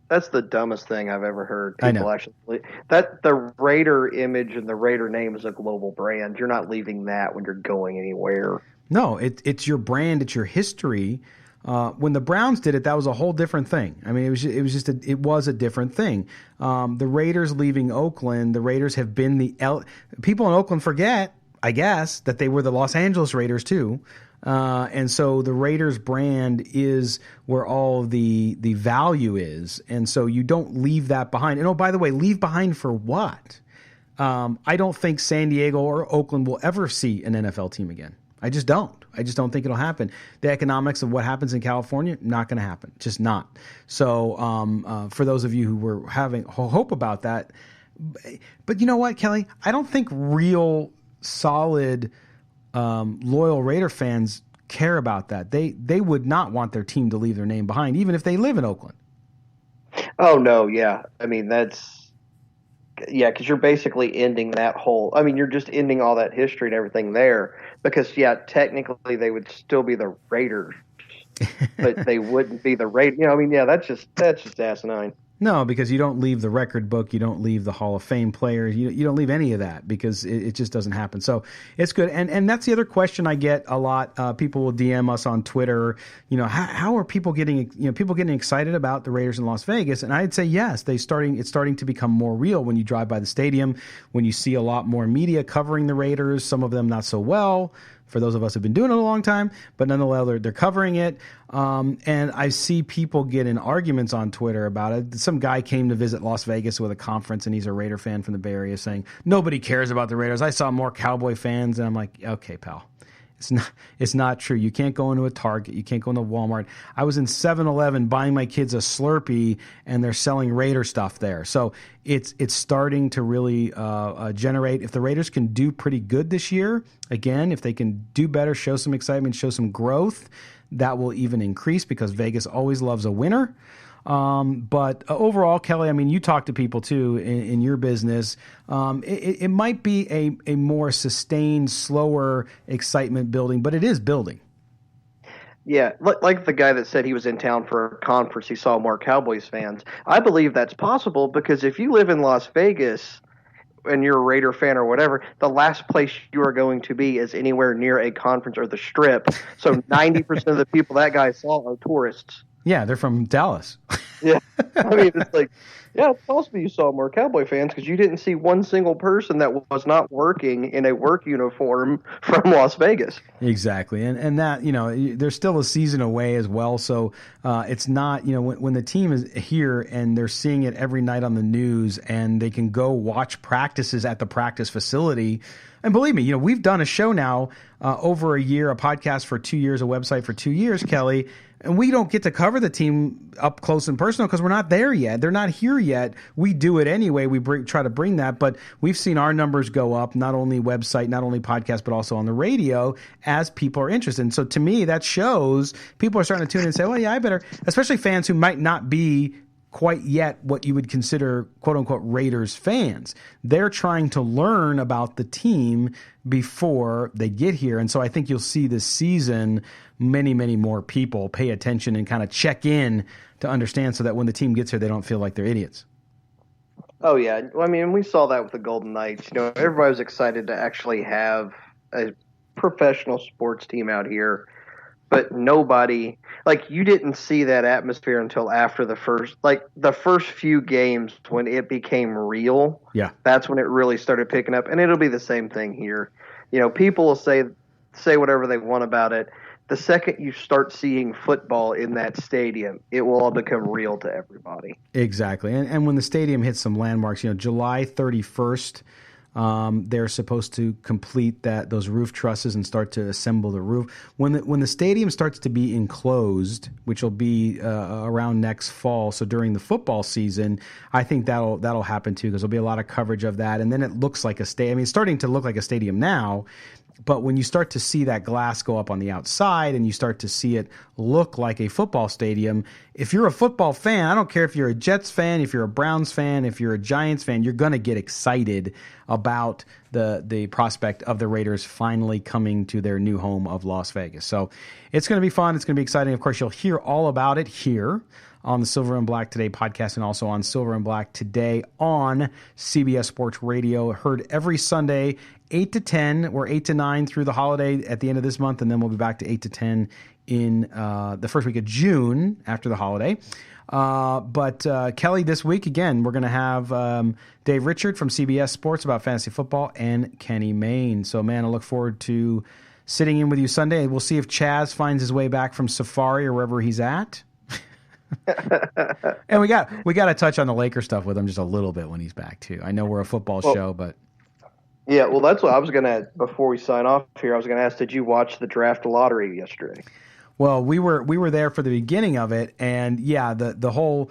that's the dumbest thing I've ever heard. I know. Actually believe that the Raider image and the Raider name is a global brand. You're not leaving that when you're going anywhere. No, it's your brand. It's your history. When the Browns did it, that was a whole different thing. I mean, it was a different thing. The Raiders leaving Oakland, the Raiders have been people in Oakland forget, I guess, that they were the Los Angeles Raiders too. And so the Raiders brand is where all the value is. And so you don't leave that behind. And oh, by the way, leave behind for what? I don't think San Diego or Oakland will ever see an NFL team again. I just don't. I just don't think it'll happen. The economics of what happens in California, not going to happen. Just not. So for those of you who were having hope about that, but you know what, Kelly? I don't think real solid loyal Raider fans care about that. They would not want their team to leave their name behind, even if they live in Oakland. Oh no, yeah. I mean because you're basically ending that whole. I mean, you're just ending all that history and everything there. Because technically they would still be the Raiders, but they wouldn't be the Raiders. I mean, that's just asinine. No, because you don't leave the record book, you don't leave the Hall of Fame players, you don't leave any of that because it just doesn't happen. So it's good, and that's the other question I get a lot. People will DM us on Twitter. How are people getting excited about the Raiders in Las Vegas? And I'd say yes, it's starting to become more real when you drive by the stadium, when you see a lot more media covering the Raiders. Some of them not so well. For those of us who've been doing it a long time, but nonetheless, they're covering it. And I see people get in arguments on Twitter about it. Some guy came to visit Las Vegas with a conference, and he's a Raider fan from the Bay Area, saying, nobody cares about the Raiders. I saw more Cowboy fans. And I'm like, okay, pal. It's not true. You can't go into a Target. You can't go into Walmart. I was in 7-Eleven buying my kids a Slurpee, and they're selling Raider stuff there. So it's starting to really generate. If the Raiders can do pretty good this year, again, if they can do better, show some excitement, show some growth, that will even increase because Vegas always loves a winner. But overall, Kelly, I mean, you talk to people too in your business. It might be a more sustained, slower excitement building, but it is building. Yeah, like the guy that said he was in town for a conference, he saw more Cowboys fans. I believe that's possible because if you live in Las Vegas and you're a Raider fan or whatever, the last place you are going to be is anywhere near a conference or the Strip. So 90% of the people that guy saw are tourists. Yeah, they're from Dallas. Yeah, I mean, it's like, it's possible you saw more Cowboy fans because you didn't see one single person that was not working in a work uniform from Las Vegas. Exactly, and that, there's still a season away as well, so it's not, when the team is here and they're seeing it every night on the news and they can go watch practices at the practice facility. And believe me, we've done a show now over a year, a podcast for 2 years, a website for 2 years, Kelly, and we don't get to cover the team up close and personal because we're not there yet. They're not here yet. We do it anyway. We try to bring that, but we've seen our numbers go up, not only website, not only podcast, but also on the radio as people are interested. And so to me, that shows people are starting to tune in and say, well, yeah, I better, especially fans who might not be quite yet what you would consider quote unquote Raiders fans. They're trying to learn about the team before they get here. And so I think you'll see this season many, many more people pay attention and kind of check in to understand so that when the team gets here, they don't feel like they're idiots. Oh, yeah. Well, I mean, we saw that with the Golden Knights. Everybody was excited to actually have a professional sports team out here. But nobody, you didn't see that atmosphere until after the first few games when it became real. Yeah. That's when it really started picking up. And it'll be the same thing here. People will say whatever they want about it. the second you start seeing football in that stadium, it will all become real to everybody. Exactly. And when the stadium hits some landmarks, July 31st, they're supposed to complete those roof trusses and start to assemble the roof. When the stadium starts to be enclosed, which will be around next fall, so during the football season, I think that'll happen too, because there'll be a lot of coverage of that. And then it looks like a stadium. I mean, it's starting to look like a stadium now. But when you start to see that glass go up on the outside and you start to see it look like a football stadium, if you're a football fan, I don't care if you're a Jets fan, if you're a Browns fan, if you're a Giants fan, you're going to get excited about the prospect of the Raiders finally coming to their new home of Las Vegas. So it's going to be fun. It's going to be exciting. Of course, you'll hear all about it here on the Silver and Black Today podcast and also on Silver and Black Today on CBS Sports Radio. Heard every Sunday, 8 to 10. We're 8 to 9 through the holiday at the end of this month, and then we'll be back to 8 to 10 in the first week of June after the holiday. But Kelly, this week, again, we're going to have Dave Richard from CBS Sports about fantasy football and Kenny Mayne. So, man, I look forward to sitting in with you Sunday. We'll see if Chaz finds his way back from Safari or wherever he's at. And we got to touch on the Laker stuff with him just a little bit when he's back too. I know we're a football show, but yeah, well, that's what I was gonna. Before we sign off here, I was gonna ask: did you watch the draft lottery yesterday? Well, we were there for the beginning of it, and yeah, the whole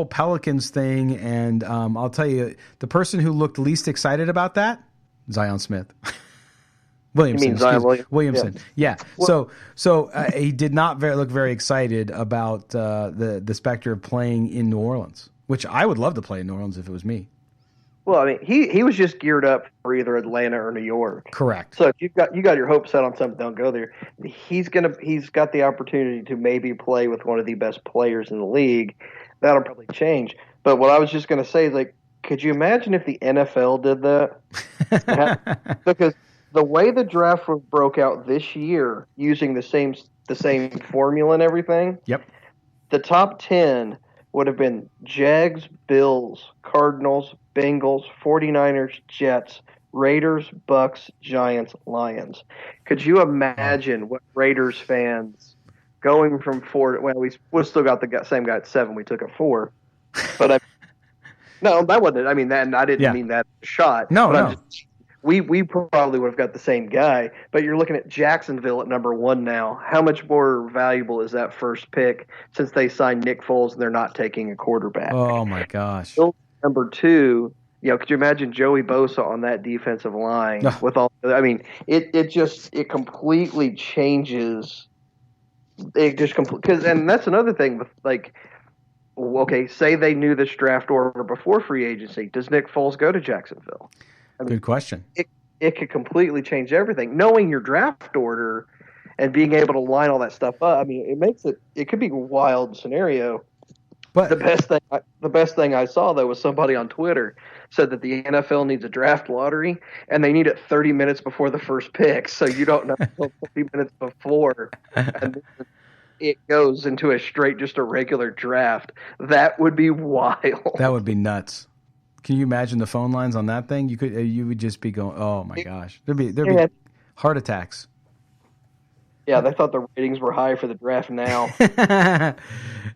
Pelicans thing, and I'll tell you, the person who looked least excited about that, Zion Smith. Williamson. Yeah. Well, so he did not look very excited about the specter of playing in New Orleans, which I would love to play in New Orleans if it was me. Well, I mean, he was just geared up for either Atlanta or New York. Correct. So if you got your hopes set on something, don't go there. He's got the opportunity to maybe play with one of the best players in the league. That'll probably change. But what I was just going to say is, like, could you imagine if the NFL did that? Because the way the draft broke out this year, using the same formula and everything. Yep. The top 10 would have been Jags, Bills, Cardinals, Bengals, 49ers, Jets, Raiders, Bucks, Giants, Lions. Could you imagine what Raiders fans going from 4 – well, we still got the same guy at 7. We took at 4. But no, that wasn't – I mean, that, I didn't mean that shot. No. We probably would have got the same guy, but you're looking at Jacksonville at number 1 now. How much more valuable is that first pick since they signed Nick Foles and they're not taking a quarterback? Oh, my gosh. Number 2, could you imagine Joey Bosa on that defensive line with all? I mean, it completely changes. It just because, and that's another thing with like, okay, say they knew this draft order before free agency. Does Nick Foles go to Jacksonville? I mean, good question. It could completely change everything. Knowing your draft order and being able to line all that stuff up, I mean, it could be a wild scenario. But the best thing I saw though was somebody on Twitter said that the NFL needs a draft lottery and they need it 30 minutes before the first pick, so you don't know until 30 minutes before, and it goes into just a regular draft. That would be wild. That would be nuts. Can you imagine the phone lines on that thing? You would just be going, oh my gosh, there'd be heart attacks. Yeah, they thought the ratings were high for the draft now.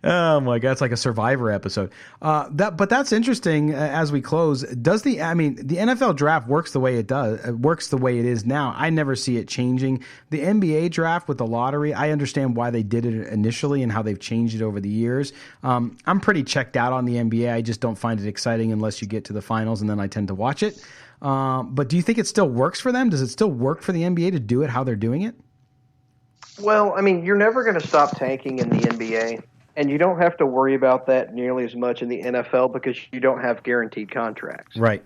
Oh my God, it's like a Survivor episode. But that's interesting. As we close, the NFL draft works the way it does. It works the way it is now. I never see it changing. The NBA draft with the lottery, I understand why they did it initially and how they've changed it over the years. I'm pretty checked out on the NBA. I just don't find it exciting unless you get to the finals, and then I tend to watch it. But do you think it still works for them? Does it still work for the NBA to do it how they're doing it? Well, I mean, you're never going to stop tanking in the NBA, and you don't have to worry about that nearly as much in the NFL because you don't have guaranteed contracts. Right.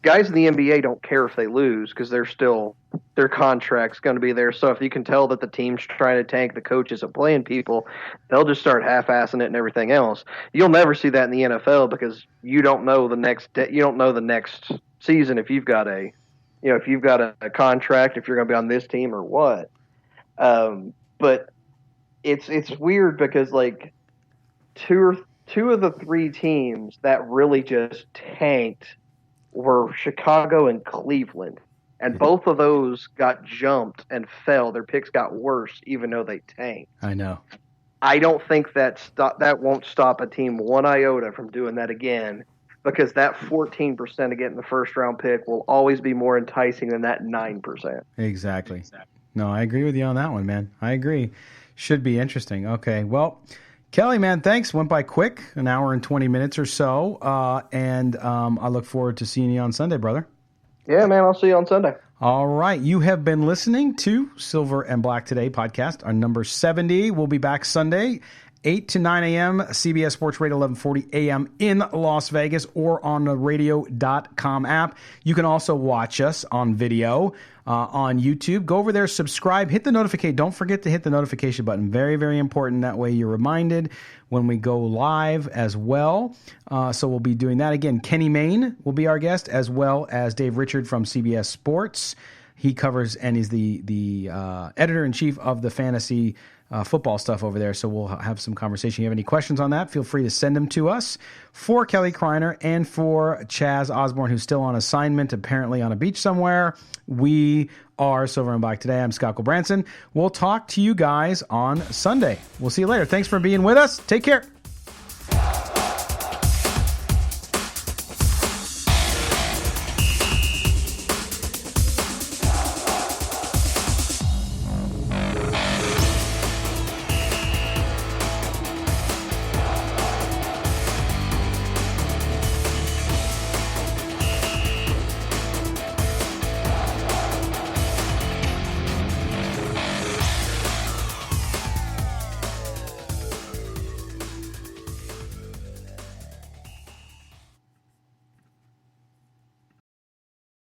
Guys in the NBA don't care if they lose because their contract's going to be there. So if you can tell that the team's trying to tank, the coach isn't playing people, they'll just start half-assing it and everything else. You'll never see that in the NFL because you don't know the next season if you've got a contract, if you're going to be on this team or what. But it's weird because like two of the 3 teams that really just tanked were Chicago and Cleveland. And both of those got jumped and fell. Their picks got worse, even though they tanked. I know. I don't think that won't stop a team one iota from doing that again, because that 14% of getting the first-round pick will always be more enticing than that 9%. Exactly. No, I agree with you on that one, man. I agree. Should be interesting. Okay, well, Kelly, man, thanks. Went by quick, an hour and 20 minutes or so, and I look forward to seeing you on Sunday, brother. Yeah, man, I'll see you on Sunday. All right. You have been listening to Silver and Black Today podcast, our number 70. We'll be back Sunday, 8 to 9 a.m., CBS Sports Radio, 1140 a.m. in Las Vegas, or on the radio.com app. You can also watch us on video on YouTube. Go over there, subscribe, hit the notification. Don't forget to hit the notification button. Very, very important. That way you're reminded when we go live as well. So we'll be doing that. Again, Kenny Mayne will be our guest, as well as Dave Richard from CBS Sports. He covers and is the editor-in-chief of the fantasy football stuff over there, so we'll have some conversation. If you have any questions on that, feel free to send them to us. For Kelly Kriner and for Chaz Osborne, who's still on assignment, apparently on a beach somewhere, we are Silver and Black Today. I'm Scott Gulbransen. We'll talk to you guys on Sunday. We'll see you later. Thanks for being with us. Take care.